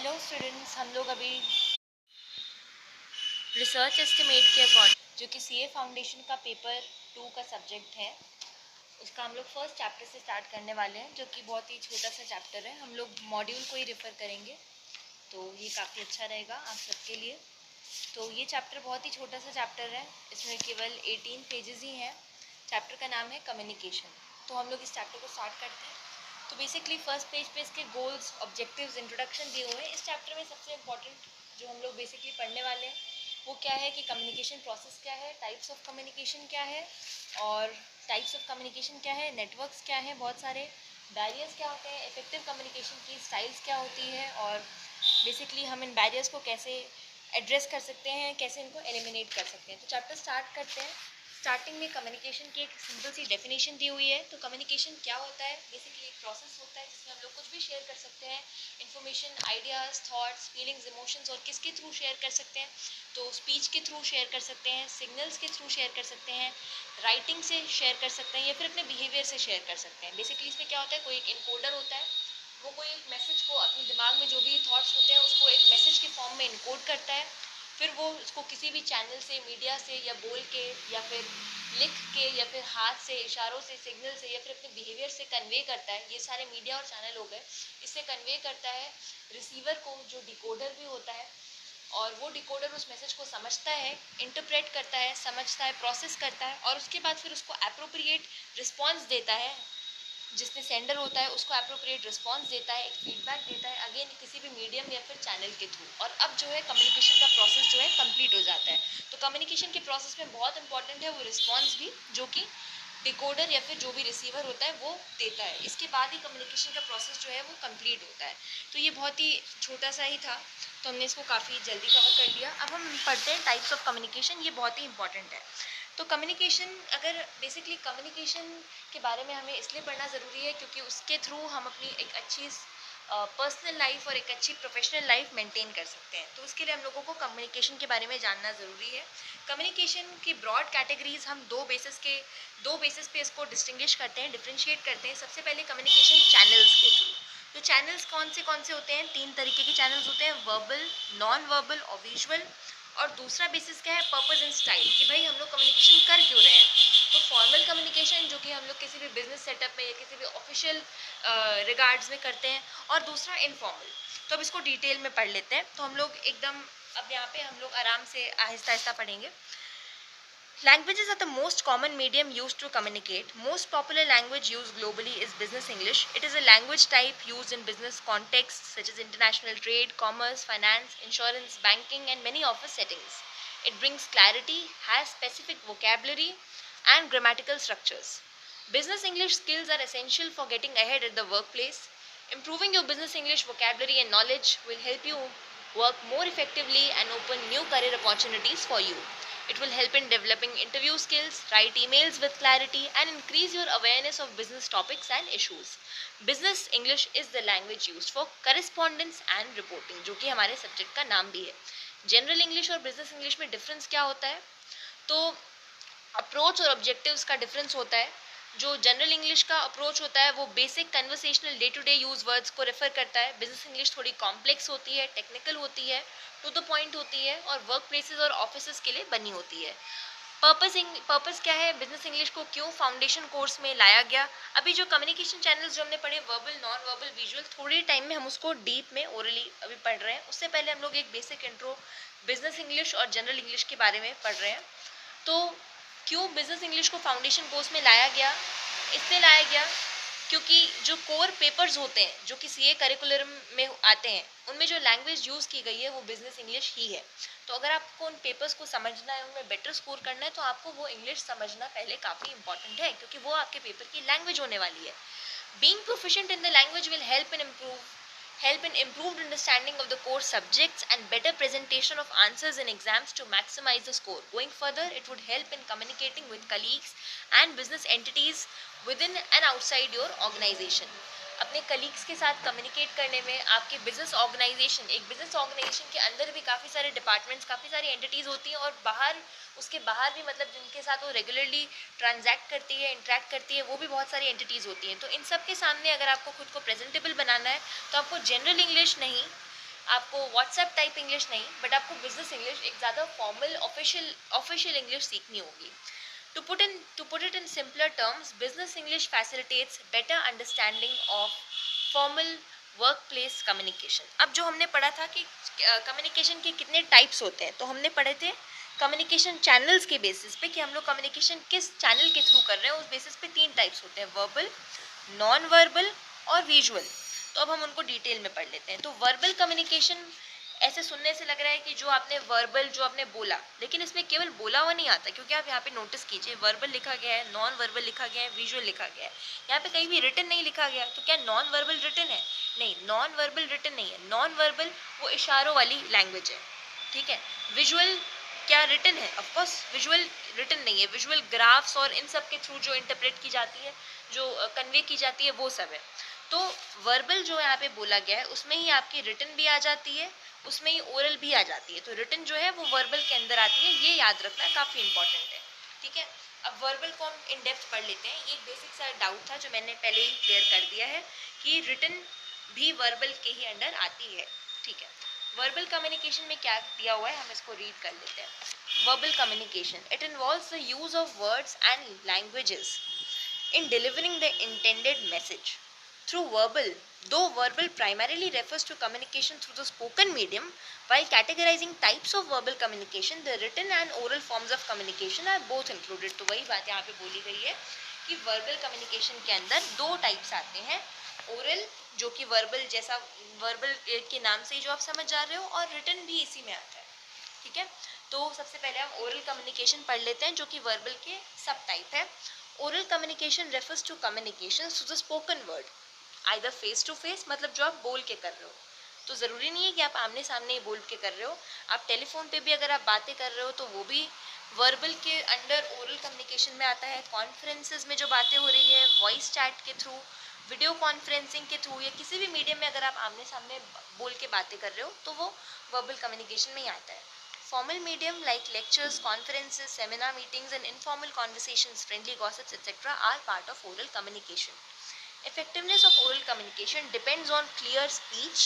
Hello students, हम लोग अभी रिसर्च एस्टिमेट के अकॉर्डिंग जो कि सीए फाउंडेशन का पेपर 2 का सब्जेक्ट है, उसका हम लोग फर्स्ट चैप्टर से स्टार्ट करने वाले हैं, जो कि बहुत ही छोटा सा चैप्टर है। हम लोग मॉड्यूल को ही रेफ़र करेंगे, तो ये काफ़ी अच्छा रहेगा आप सबके लिए। तो ये चैप्टर बहुत ही छोटा सा चैप्टर है, इसमें केवल 18 पेजेस ही हैं। चैप्टर का नाम है कम्युनिकेशन। तो हम लोग इस चैप्टर को स्टार्ट करते हैं। तो बेसिकली फर्स्ट पेज पे इसके गोल्स, ऑब्जेक्टिव्स, इंट्रोडक्शन दिए हुए हैं। इस चैप्टर में सबसे इम्पॉर्टेंट जो हम लोग बेसिकली पढ़ने वाले हैं वो क्या है कि कम्युनिकेशन प्रोसेस क्या है, टाइप्स ऑफ कम्युनिकेशन क्या है, और टाइप्स ऑफ कम्युनिकेशन क्या है, नेटवर्क्स क्या है, बहुत सारे बैरियर्स क्या होते हैं, इफेक्टिव कम्युनिकेशन की स्टाइल्स क्या होती है, और बेसिकली हम इन बैरियर्स को कैसे एड्रेस कर सकते हैं, कैसे इनको एलिमिनेट कर सकते हैं। तो चैप्टर स्टार्ट करते हैं। स्टार्टिंग में कम्युनिकेशन की एक सिंपल सी डेफिनेशन दी हुई है। तो कम्युनिकेशन क्या होता है? बेसिकली एक प्रोसेस होता है जिसमें हम लोग कुछ भी शेयर कर सकते हैं, information, ideas, thoughts, feelings, emotions, और किसके थ्रू शेयर कर सकते हैं? तो स्पीच के थ्रू शेयर कर सकते हैं, सिग्नल्स के थ्रू शेयर कर सकते हैं, राइटिंग से शेयर कर सकते हैं, या फिर अपने बिहेवियर से शेयर कर सकते हैं। बेसिकली इसमें क्या होता है, कोई एक इनकोडर होता है, वो कोई एक मैसेज को अपने दिमाग में जो भी थॉट्स होते हैं उसको एक मैसेज के फॉर्म में इनकोड करता है। फिर वो उसको किसी भी चैनल से, मीडिया से, या बोल के, या फिर लिख के, या फिर हाथ से, इशारों से, सिग्नल से, या फिर अपने बिहेवियर से कन्वे करता है। ये सारे मीडिया और चैनल हो गए। इससे कन्वे करता है रिसीवर को, जो डिकोडर भी होता है, और वो डिकोडर उस मैसेज को समझता है, इंटरप्रेट करता है, समझता है, प्रोसेस करता है, और उसके बाद फिर उसको एप्रोप्रिएट रिस्पॉन्स देता है। जिसमें सेंडर होता है उसको एप्रोप्रिएट रिस्पॉन्स देता है, एक फीडबैक देता है, अगेन किसी भी मीडियम या फिर चैनल के थ्रू। और अब जो है कम्युनिकेशन का प्रोसेस जो है कंप्लीट हो जाता है। तो कम्युनिकेशन के प्रोसेस में बहुत इंपॉर्टेंट है वो रिस्पॉन्स भी, जो कि डिकोडर या फिर जो भी रिसीवर होता है वो देता है। इसके बाद ही कम्युनिकेशन का प्रोसेस जो है वो कंप्लीट होता है। तो ये बहुत ही छोटा सा ही था, तो हमने इसको काफ़ी जल्दी कवर कर लिया। अब हम पढ़ते हैं टाइप्स ऑफ कम्युनिकेशन। ये बहुत ही इंपॉर्टेंट है। तो कम्युनिकेशन, अगर बेसिकली कम्युनिकेशन के बारे में हमें इसलिए पढ़ना ज़रूरी है क्योंकि उसके थ्रू हम अपनी एक अच्छी पर्सनल लाइफ और एक अच्छी प्रोफेशनल लाइफ मेंटेन कर सकते हैं। तो उसके लिए हम लोगों को कम्युनिकेशन के बारे में जानना ज़रूरी है। कम्युनिकेशन की ब्रॉड कैटेगरीज हम दो बेसिस पे इसको डिस्टिंग्विश करते हैं, डिफ्रेंशिएट करते हैं। सबसे पहले कम्युनिकेशन चैनल्स के थ्रू। तो चैनल्स कौन से होते हैं? 3 तरीके के चैनल्स होते हैं, वर्बल, नॉन वर्बल और विजुअल। और दूसरा बेसिस क्या है? पर्पस एंड स्टाइल, कि भाई हम लोग कम्युनिकेशन कर क्यों रहे हैं। तो फॉर्मल कम्युनिकेशन, जो कि हम लोग किसी भी बिजनेस सेटअप में या किसी भी ऑफिशियल रिगार्ड्स में करते हैं, और दूसरा इनफॉर्मल। तो अब इसको डिटेल में पढ़ लेते हैं। तो हम लोग एकदम, अब यहाँ पे हम लोग आराम से आहिस्ता आहिस्ता पढ़ेंगे। Languages are the most common medium used to communicate. Most popular language used globally is Business English. It is a language type used in business contexts such as international trade, commerce, finance, insurance, banking, and many office settings. It brings clarity, has specific vocabulary, and grammatical structures. Business English skills are essential for getting ahead at the workplace. Improving your business English vocabulary and knowledge will help you work more effectively and open new career opportunities for you. It will help in developing interview skills, write emails with clarity, and increase your awareness of business topics and issues. Business English is the language used for correspondence and reporting, जो कि हमारे subject का नाम भी है। General English और business English में difference क्या होता है? तो अप्रोच और ऑब्जेक्टिव्स का डिफरेंस होता है। जो जनरल इंग्लिश का अप्रोच होता है वो basic conversational day to day use words को रेफर करता है। बिजनेस इंग्लिश थोड़ी कॉम्प्लेक्स होती है, टेक्निकल होती है, टू द पॉइंट होती है, और वर्क प्लेसेस और ऑफिस के लिए बनी होती है। पर्पस क्या है? बिजनेस इंग्लिश को क्यों फाउंडेशन कोर्स में लाया गया? अभी जो कम्युनिकेशन चैनल्स जो हमने पढ़े, वर्बल, नॉन वर्बल, विजुअल, थोड़े टाइम में हम उसको डीप में ओरली अभी पढ़ रहे हैं। उससे पहले हम लोग एक बेसिक इंट्रो बिजनेस इंग्लिश और जनरल इंग्लिश के बारे में पढ़ रहे हैं। तो क्यों बिजनेस इंग्लिश को फाउंडेशन कोर्स में लाया गया? इसलिए लाया गया क्योंकि जो कोर पेपर्स होते हैं जो कि सीए करिकुलम में आते हैं, उनमें जो लैंग्वेज यूज़ की गई है वो बिजनेस इंग्लिश ही है। तो अगर आपको उन पेपर्स को समझना है, उनमें बेटर स्कोर करना है, तो आपको वो इंग्लिश समझना पहले काफ़ी इंपॉर्टेंट है, क्योंकि वो आपके पेपर की लैंग्वेज होने वाली है। Being proficient in the language will help in improved understanding of the core subjects and better presentation of answers in exams to maximize the score. Going further, it would help in communicating with colleagues and business entities within and outside your organization. अपने colleagues के साथ communicate करने में, आपके business organisation, एक business organisation के अंदर भी काफ़ी सारे डिपार्टमेंट्स, काफ़ी सारी एंटिटीज़ होती हैं, और बाहर, उसके बाहर भी, मतलब जिनके साथ वो रेगुलरली ट्रांजैक्ट करती है, इंटरेक्ट करती है, वो भी बहुत सारी एंटिटीज़ होती हैं। तो इन सब के सामने अगर आपको खुद को प्रेजेंटेबल बनाना है, तो आपको जनरल इंग्लिश नहीं, आपको व्हाट्सएप टाइप इंग्लिश नहीं, बट आपको बिजनेस इंग्लिश, एक ज़्यादा फॉर्मल ऑफिशियल इंग्लिश सीखनी होगी. To put it in simpler terms, business English facilitates better understanding of formal workplace communication. अब जो हमने पढ़ा था कि कम्युनिकेशन के कितने टाइप्स होते हैं, तो हमने पढ़े थे कम्युनिकेशन चैनल्स के बेसिस पे कि हम लोग कम्युनिकेशन किस चैनल के थ्रू कर रहे हैं, उस बेसिस पे 3 टाइप्स होते हैं, वर्बल, नॉन वर्बल और विजुअल. तो अब हम उनको डिटेल में पढ़ लेते हैं. तो वर्बल कम्युनिकेशन, ऐसे सुनने से लग रहा है कि जो आपने वर्बल, जो आपने बोला, लेकिन इसमें केवल बोला हुआ नहीं आता, क्योंकि आप यहाँ पे नोटिस कीजिए वर्बल लिखा गया है, नॉन वर्बल लिखा गया है, विजुअल लिखा गया है. यहाँ पे कहीं भी रिटन नहीं लिखा गया. तो क्या नॉन वर्बल रिटन है? नहीं, नॉन वर्बल रिटन नहीं है. नॉन वर्बल वो इशारों वाली लैंग्वेज है, ठीक है. विजुअल क्या रिटन है? ऑफ कोर्स विजुअल रिटन नहीं है. विजुअल ग्राफ्स और इन सब के थ्रू जो इंटरप्रेट की जाती है, जो कन्वे की जाती है, वो सब है. तो वर्बल जो यहाँ पे बोला गया है उसमें ही आपकी रिटन भी आ जाती है, उसमें ही ओरल भी आ जाती है. तो रिटन जो है वो वर्बल के अंदर आती है, ये याद रखना काफ़ी इंपॉर्टेंट है, ठीक है. अब वर्बल को हम इन डेप्थ पढ़ लेते हैं. ये एक बेसिक सा डाउट था जो मैंने पहले ही क्लियर कर दिया है कि रिटन भी वर्बल के ही अंडर आती है, ठीक है. वर्बल कम्युनिकेशन में क्या दिया हुआ है, हम इसको रीड कर लेते हैं. Verbal communication, it involves the use of words and languages in delivering the intended message. Through verbal, though verbal primarily refers to communication through the spoken medium, while categorizing types of verbal communication, the written and oral forms of communication are both included. तो वही बात यहाँ पे बोली गई है कि verbal communication के अंदर 2 टाइप्स आते हैं. ओरल, जो कि वर्बल जैसा, वर्बल के नाम से ही जो आप समझ जा रहे हो, और रिटन भी इसी में आता है, ठीक है. तो सबसे पहले हम ओरल कम्युनिकेशन पढ़ लेते हैं, जो कि वर्बल के सब टाइप है. Oral communication refers to communication through the spoken word, either face to face, मतलब जो आप बोल के कर रहे हो. तो ज़रूरी नहीं है कि आप आमने सामने ही बोल के कर रहे हो. आप टेलीफोन पे भी अगर आप बातें कर रहे हो तो वो भी वर्बल के अंडर ओरल कम्युनिकेशन में आता है. कॉन्फ्रेंसेस में जो बातें हो रही है, वॉइस चैट के थ्रू, वीडियो कॉन्फ्रेंसिंग के थ्रू, या किसी भी मीडियम में अगर आप आमने सामने बोल के बातें कर रहे हो तो वो वर्बल कम्युनिकेशन में ही आता है. Formal medium like lectures, conferences, seminar meetings, and informal conversations, friendly gossips, etc. are part of oral communication. Effectiveness of oral communication depends on clear speech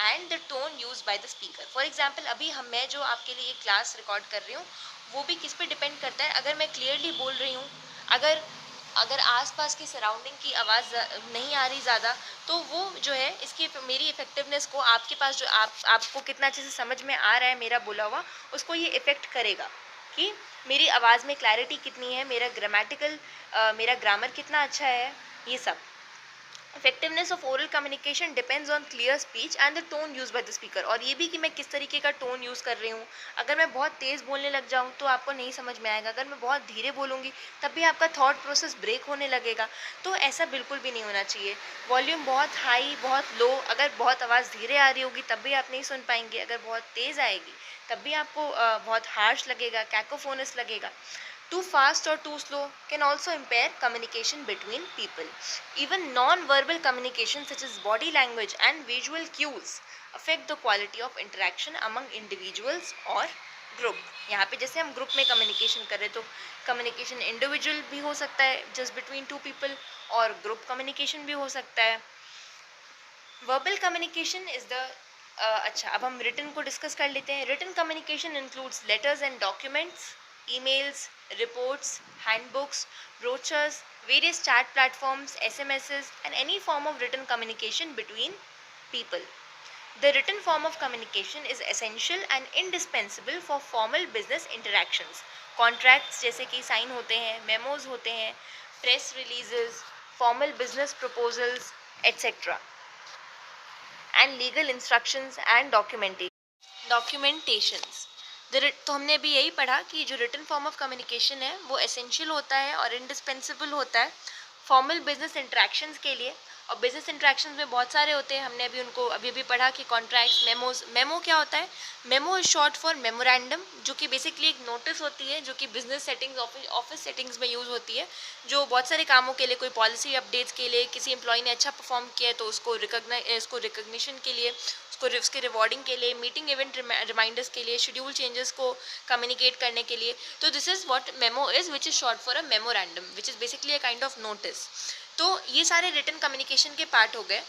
and the tone used by the speaker. For example, अभी मैं जो आपके लिए class record कर रही हूँ, वो भी किस पे डिपेंड करता है. अगर मैं क्लियरली बोल रही हूँ, अगर आसपास की सराउंडिंग की आवाज़ नहीं आ रही ज़्यादा, तो वो जो है इसकी मेरी इफ़ेक्टिवनेस को, आपके पास जो आपको कितना अच्छे से समझ में आ रहा है मेरा बोला हुआ, उसको ये इफ़ेक्ट करेगा कि मेरी आवाज़ में क्लैरिटी कितनी है, मेरा ग्रामर कितना अच्छा है, ये सब. Effectiveness of oral communication depends on clear speech and the tone use by the speaker. और ये भी कि मैं किस तरीके का टोन यूज़ कर रही हूँ. अगर मैं बहुत तेज़ बोलने लग जाऊँ तो आपको नहीं समझ में आएगा. अगर मैं बहुत धीरे बोलूँगी तब भी आपका थॉट प्रोसेस ब्रेक होने लगेगा. तो ऐसा बिल्कुल भी नहीं होना चाहिए. वॉल्यूम बहुत हाई, बहुत लो, अगर बहुत आवाज़ धीरे आ रही होगी तब भी आप नहीं सुन पाएंगे. अगर बहुत तेज़ आएगी तब भी आपको बहुत हार्श लगेगा, कैकोफोनस लगेगा. Too fast or too slow can also impair communication between people. Even non-verbal communication such as body language and visual cues affect the quality of interaction among individuals or group. यहाँ पे जैसे हम group में communication कर रहे हैं तो communication individual भी हो सकता है, जस्ट बिटवीन 2 पीपल, और ग्रुप कम्युनिकेशन भी हो सकता है. वर्बल कम्युनिकेशन इज द अच्छा, अब हम रिटन को डिस्कस कर लेते हैं. Written communication includes letters and documents, emails, reports, handbooks, brochures, various chat platforms, SMSs, and any form of written communication between people. The written form of communication is essential and indispensable for formal business interactions. Contracts जैसे कि sign होते हैं, memos होते हैं, press releases, formal business proposals, etc. and legal instructions and documentations. तो हमने अभी यही पढ़ा कि जो रिटन फॉर्म ऑफ कम्युनिकेशन है वो एसेंशियल होता है और इंडिस्पेंसिबल होता है फॉर्मल बिजनेस इंटरेक्शंस के लिए. और बिजनेस इंटरेक्शंस में बहुत सारे होते हैं. हमने अभी पढ़ा कि कॉन्ट्रैक्ट्स, मेमोज. मेमो क्या होता है? Memo is short for memorandum, जो कि बेसिकली एक नोटिस होती है जो कि बिजनेस सेटिंग्स, ऑफिस सेटिंग्स में यूज़ होती है, जो बहुत सारे कामों के लिए, कोई पॉलिसी अपडेट्स के लिए, किसी एम्प्लॉय ने अच्छा परफॉर्म किया है तो उसको रिकग्निशन के लिए, उसके रिवॉर्डिंग के लिए, मीटिंग इवेंट रिमाइंडर्स के लिए, शेड्यूल चेंजेस को कम्युनिकेट करने के लिए. तो this is what memo is, which is short for a memorandum, which is basically a kind of notice. तो ये सारे रिटन कम्युनिकेशन के पार्ट हो गए.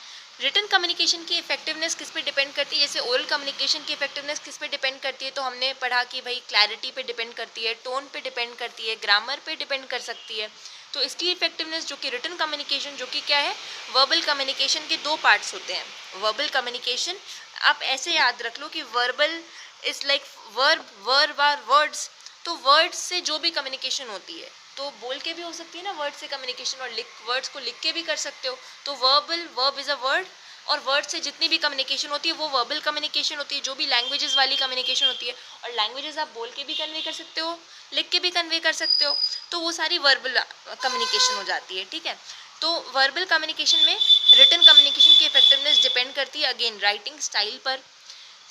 रिटन कम्युनिकेशन की इफेक्टिवनेस किस पे डिपेंड करती है, जैसे ओरल कम्युनिकेशन की इफेक्टिवनेस किस पे डिपेंड करती है, तो हमने पढ़ा कि भाई क्लैरिटी पे डिपेंड करती है, टोन पे डिपेंड करती है, ग्रामर पे डिपेंड कर सकती है। तो इसकी इफेक्टिवनेस जो कि रिटन कम्युनिकेशन, जो कि क्या है, वर्बल कम्युनिकेशन के दो पार्ट्स होते हैं। वर्बल कम्युनिकेशन आप ऐसे याद रख लो कि verbal is like verb, verb are words. तो वर्ड्स से जो भी कम्युनिकेशन होती है, तो बोल के भी हो सकती है ना वर्ड से कम्युनिकेशन, और वर्ड्स को लिख के भी कर सकते हो। तो वर्ब इज अ वर्ड, और वर्ड से जितनी भी कम्युनिकेशन होती है वो वर्बल कम्युनिकेशन होती है, जो भी लैंग्वेजेस वाली कम्युनिकेशन होती है। और लैंग्वेजेस आप बोल के भी कन्वे कर सकते हो, लिख के भी कन्वे कर सकते हो, तो वो सारी वर्बल कम्युनिकेशन हो जाती है, ठीक है। तो वर्बल कम्युनिकेशन में रिटन कम्युनिकेशन की इफेक्टिवनेस डिपेंड करती है अगेन राइटिंग स्टाइल पर,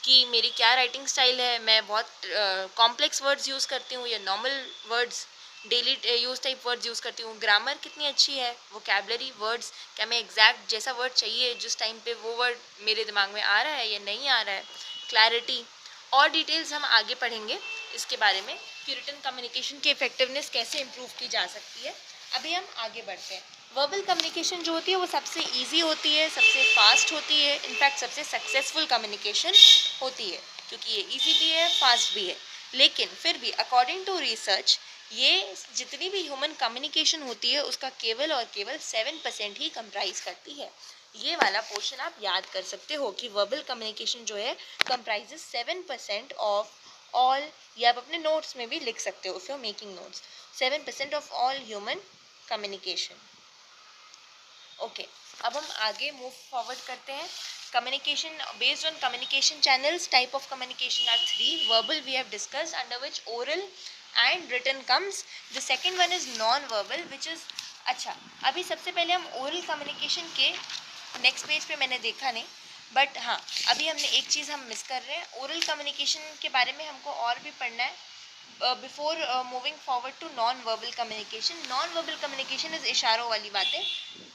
कि मेरी क्या राइटिंग स्टाइल है, मैं बहुत कॉम्प्लेक्स वर्ड्स यूज़ करती हूँ या normal words, daily use type words use करती हूँ, ग्रामर कितनी अच्छी है, वोकैबलरी वर्ड्स, क्या मैं एग्जैक्ट जैसा वर्ड चाहिए जिस टाइम पे वो वर्ड मेरे दिमाग में आ रहा है या नहीं आ रहा है, क्लैरिटी। और डिटेल्स हम आगे पढ़ेंगे इसके बारे में कि रिटन कम्युनिकेशन की इफेक्टिवनेस कैसे इम्प्रूव की जा सकती है। अभी हम आगे बढ़ते हैं। वर्बल कम्युनिकेशन जो होती है वो सबसे इजी होती है, सबसे फास्ट होती है, इनफैक्ट सबसे सक्सेसफुल कम्युनिकेशन होती है, क्योंकि ये इजी भी है, फास्ट भी है। लेकिन फिर भी अकॉर्डिंग टू रिसर्च, ये जितनी भी ह्यूमन कम्युनिकेशन होती है उसका केवल और केवल 7% ही कंप्राइज करती है। ये वाला पोर्शन आप याद कर सकते हो कि वर्बल कम्युनिकेशन जो है कंप्राइजेस 7% ऑफ ऑल, ये आप अपने नोट्स में भी लिख सकते हो if you are making notes, 7% of all human communication. Okay, अब हम आगे मूव फॉरवर्ड करते हैं। Communication based on communication channels, type of communication are 3. Verbal we have discussed, under which oral and written comes. The second one is non verbal which is, अच्छा अभी सबसे पहले हम ओरल कम्युनिकेशन के next page पे मैंने देखा नहीं, बट हाँ अभी हमने एक चीज़ हम मिस कर रहे हैं, ओरल कम्युनिकेशन के बारे में हमको और भी पढ़ना है before moving forward to non verbal communication. Non verbal communication is इशारों वाली बातें,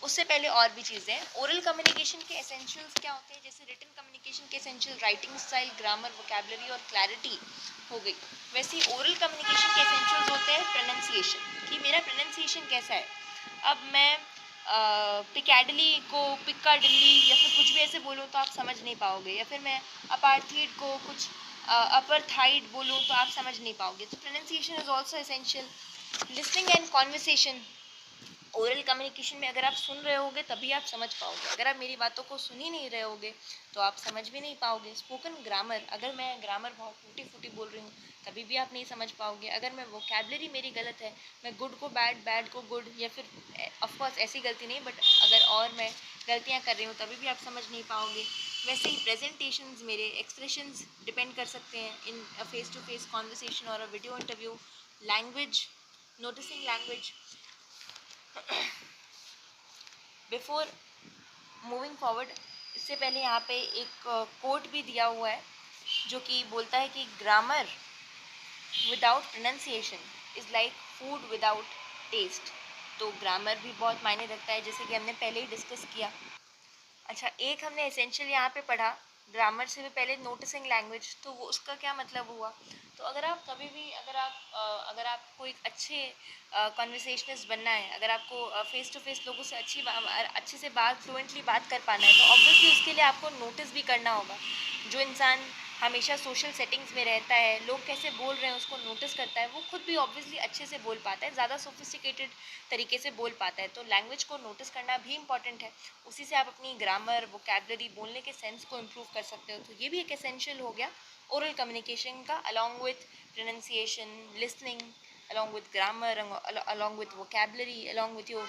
उससे पहले और भी चीज़ें हैं. ओरल कम्युनिकेशन के एसेंशियल्स क्या होते हैं, जैसे रिटन कम्युनिकेशन के essential writing style, grammar, vocabulary और क्लैरिटी हो गई, वैसे ही ओरल कम्युनिकेशन के एसेंशियल्स होते हैं प्रोनाउंसिएशन, कि मेरा प्रोनाउंसिएशन कैसा है. अब मैं पिकैडली को पिक्काडिल्ली या फिर कुछ भी ऐसे बोलूँ तो आप समझ नहीं पाओगे, या फिर मैं अपार्थीड को कुछ अपर थाइड बोलूँ तो आप समझ नहीं पाओगे. तो pronunciation is also essential. Listening and conversation, oral communication में अगर आप सुन रहे होगे तभी आप समझ पाओगे, अगर आप मेरी बातों को सुन ही नहीं रहे होगे तो आप समझ भी नहीं पाओगे. स्पोकन ग्रामर, अगर मैं ग्रामर बहुत फूटी फूटी बोल रही हूँ तभी भी आप नहीं समझ पाओगे. अगर मैं वोकैबलरी मेरी गलत है, मैं गुड को बैड, बैड को गुड, या फिर ऑफकोर्स ऐसी गलती नहीं, बट अगर और मैं गलतियाँ कर रही हूँ तभी भी आप समझ नहीं पाओगे. वैसे ही प्रेजेंटेशंस, मेरे एक्सप्रेशंस डिपेंड कर सकते हैं in a face to face conversation और a video interview. Language, noticing language. Before moving forward, इससे पहले यहाँ पे एक कोट भी दिया हुआ है जो कि बोलता है कि grammar without pronunciation is like food without taste. तो ग्रामर भी बहुत मायने रखता है, जैसे कि हमने पहले ही डिस्कस किया. अच्छा, एक हमने एसेंशियल यहाँ पे पढ़ा, ग्रामर से भी पहले नोटिसिंग लैंग्वेज, तो वो उसका क्या मतलब हुआ. तो अगर आप कभी भी, अगर आपको एक अच्छे कन्वर्सेशनिस्ट बनना है, अगर आपको फेस टू फेस लोगों से अच्छे से बात, फ्लुएंटली बात कर पाना है, तो ऑब्वियसली उसके लिए आपको नोटिस भी करना होगा. जो इंसान हमेशा सोशल सेटिंग्स में रहता है, लोग कैसे बोल रहे हैं उसको नोटिस करता है, वो खुद भी ऑब्वियसली अच्छे से बोल पाता है, ज़्यादा सोफिस्टिकेटेड तरीके से बोल पाता है. तो लैंग्वेज को नोटिस करना भी इंपॉर्टेंट है. उसी से आप अपनी ग्रामर, वोकैबलरी, बोलने के सेंस को इम्प्रूव कर सकते हो. तो ये भी एक एसेंशियल हो गया ओरल कम्युनिकेशन का, along with pronunciation, listening, along with grammar, along with vocabulary, along with your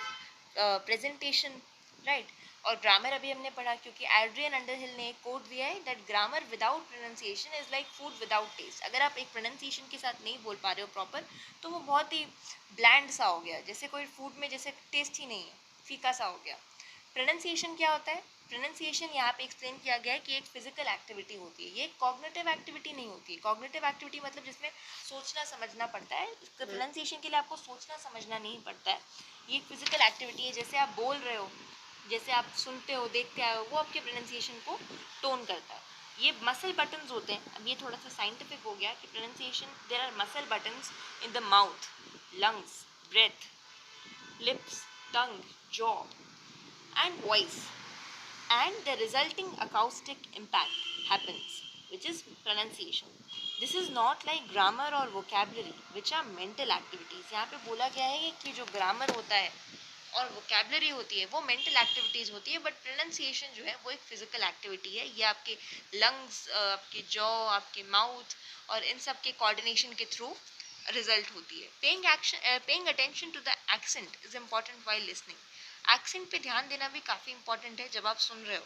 presentation, right. और ग्रामर अभी हमने पढ़ा क्योंकि एड्रियन अंडरहिल ने एक कोट दिया है that grammar without pronunciation is like food without taste. अगर आप एक प्रोनाउंसिएशन के साथ नहीं बोल पा रहे हो प्रॉपर, तो वो बहुत ही ब्लैंड सा हो गया, जैसे कोई फूड में जैसे टेस्ट ही नहीं है, फीका सा हो गया. प्रोनाउंसिएशन क्या होता है, प्रोनाउंसिएशन यहाँ पे एक्सप्लेन किया गया है कि एक फिजिकल एक्टिविटी होती है, ये कॉग्निटिव एक्टिविटी नहीं होती है. कॉग्निटिव एक्टिविटी मतलब जिसमें सोचना समझना पड़ता है, प्रोनाउंसिएशन के लिए आपको सोचना समझना नहीं पड़ता है. ये एक फिजिकल एक्टिविटी है, जैसे आप बोल रहे हो, जैसे आप सुनते हो, देखते आए हो, वो आपके प्रोनाउंसिएशन को टोन करता है. ये मसल बटन्स होते हैं. अब ये थोड़ा सा साइंटिफिक हो गया कि pronunciation, there are muscle buttons in the mouth, lungs, breath, lips, tongue, jaw and voice. and the resulting acoustic impact happens, which is pronunciation. This is not like grammar or vocabulary, which are mental activities. यहाँ पे बोला गया है कि जो grammar होता है और वोकेबलरी होती है वो मेंटल एक्टिविटीज़ होती है, बट प्रोनाउंसिएशन जो है वो एक फिजिकल एक्टिविटी है. ये आपके लंग्स, आपके जॉ, आपके माउथ और इन सब के कोऑर्डिनेशन के थ्रू रिजल्ट होती है. Paying attention to the accent is important while listening. Accent पे ध्यान देना भी काफ़ी इंपॉर्टेंट है जब आप सुन रहे हो.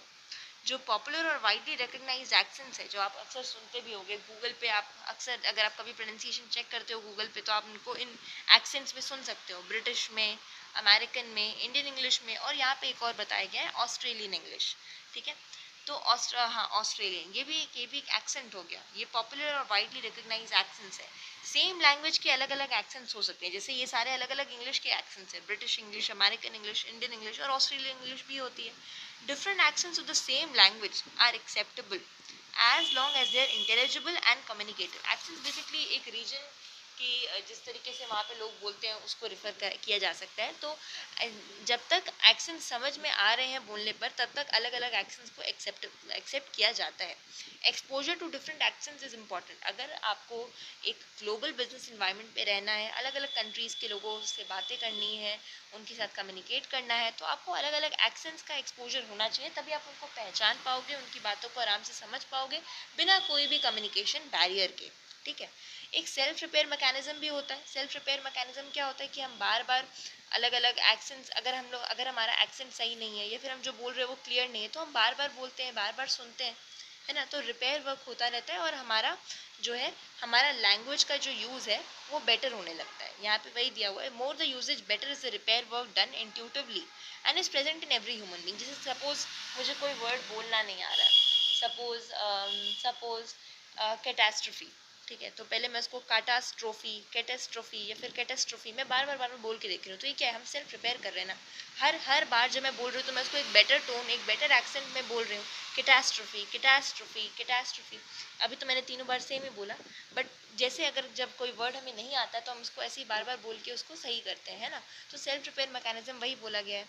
जो पॉपुलर और वाइडली रिकग्नाइज्ड एक्सेंट्स है, जो आप अक्सर सुनते भी होंगे गूगल पे, आप अक्सर अगर आप कभी प्रोनाउंसिएशन चेक करते हो गूगल पे तो आप उनको इन एक्सेंट्स में सुन सकते हो. ब्रिटिश में, अमेरिकन में, इंडियन इंग्लिश में, और यहाँ पे एक और बताया गया है ऑस्ट्रेलियन इंग्लिश. ठीक है, तो ऑस्ट्रेलियन, ये भी एक एक्सेंट हो गया. ये पॉपुलर और वाइडली रिकग्नाइज एक्सेंट्स है. सेम लैंग्वेज के अलग अलग एक्सेंट्स हो सकते हैं, जैसे ये सारे अलग अलग इंग्लिश के एक्सेंट्स हैं. British English, American English, Indian English और ऑस्ट्रेलियन इंग्लिश भी होती है. Different accents of the same language are acceptable as long as they are intelligible and communicative. Accents basically एक रीजन कि जिस तरीके से वहाँ पे लोग बोलते हैं उसको रेफर किया जा सकता है. तो जब तक एक्सेंट समझ में आ रहे हैं बोलने पर, तब तक अलग अलग एक्सेंट्स को एक्सेप्ट किया जाता है. Exposure to different accents is important. अगर आपको एक ग्लोबल बिजनेस इन्वायरमेंट पे रहना है, अलग अलग कंट्रीज़ के लोगों से बातें करनी है, उनके साथ कम्युनिकेट करना है, तो आपको अलग अलग एक्सेंट्स का एक्सपोजर होना चाहिए. तभी आप उनको पहचान पाओगे, उनकी बातों को आराम से समझ पाओगे बिना कोई भी कम्युनिकेशन बैरियर के. ठीक है, एक सेल्फ रिपेयर मैकेनिज्म भी होता है. सेल्फ रिपेयर मैकेनिज्म क्या होता है कि हम बार बार अलग अलग एक्सेंट्स, अगर हमारा एक्सेंट सही नहीं है या फिर हम जो बोल रहे हैं वो क्लियर नहीं है, तो हम बार बार बोलते हैं, बार बार सुनते हैं, है ना. तो रिपेयर वर्क होता रहता है और हमारा जो है, हमारा लैंग्वेज का जो यूज़ है वो बेटर होने लगता है. यहाँ पे वही दिया हुआ है, more the usage better is the repair work done intuitively and is present in every human being. जैसे सपोज मुझे कोई वर्ड बोलना नहीं आ रहा है, सपोज कैटास्ट्रोफी. ठीक है, तो पहले मैं उसको कैटेस्ट्रोफी या फिर कैटेस्ट्रोफी मैं बार बार बोल के देख रही हूँ. तो ये क्या है, हम सेल्फ प्रिपेयर कर रहे हैं ना. हर बार जब मैं बोल रही हूँ तो मैं उसको एक बेटर टोन, एक बेटर एक्सेंट में बोल रही हूँ. कैटास्ट्रोफी. अभी तो मैंने तीनों बार सेम ही बोला, बट जैसे अगर जब कोई वर्ड हमें नहीं आता तो हम उसको ऐसे ही बार बार बोल के उसको सही करते हैं, है ना. तो सेल्फ प्रिपेयर मैकेनिज्म वही बोला गया है.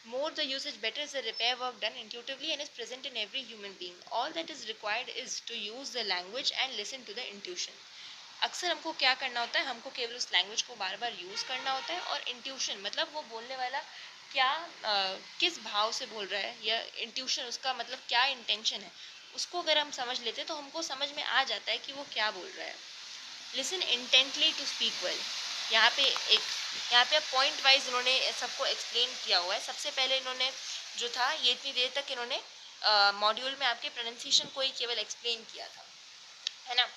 More the usage, better is the repair work done intuitively and is present in every human being. All that is required is to use the language and listen to the intuition. अक्सर हमको क्या करना होता है, हमको केवल उस language को बार बार यूज़ करना होता है, और इंट्यूशन मतलब वो बोलने वाला क्या किस भाव से बोल रहा है, या इंट्यूशन उसका मतलब क्या इंटेंशन है, उसको अगर हम समझ लेते हैं तो हमको समझ में आ जाता है कि वो क्या बोल रहा है. Listen intently to speak well. यहाँ पे एक यहाँ पे पॉइंट वाइज इन्होंने सबको एक्सप्लेन किया हुआ है. सबसे पहले इन्होंने जो था, ये इतनी देर तक इन्होंने मॉड्यूल में आपके प्रोनाउंसिएशन को ही केवल एक्सप्लेन किया था, है ना.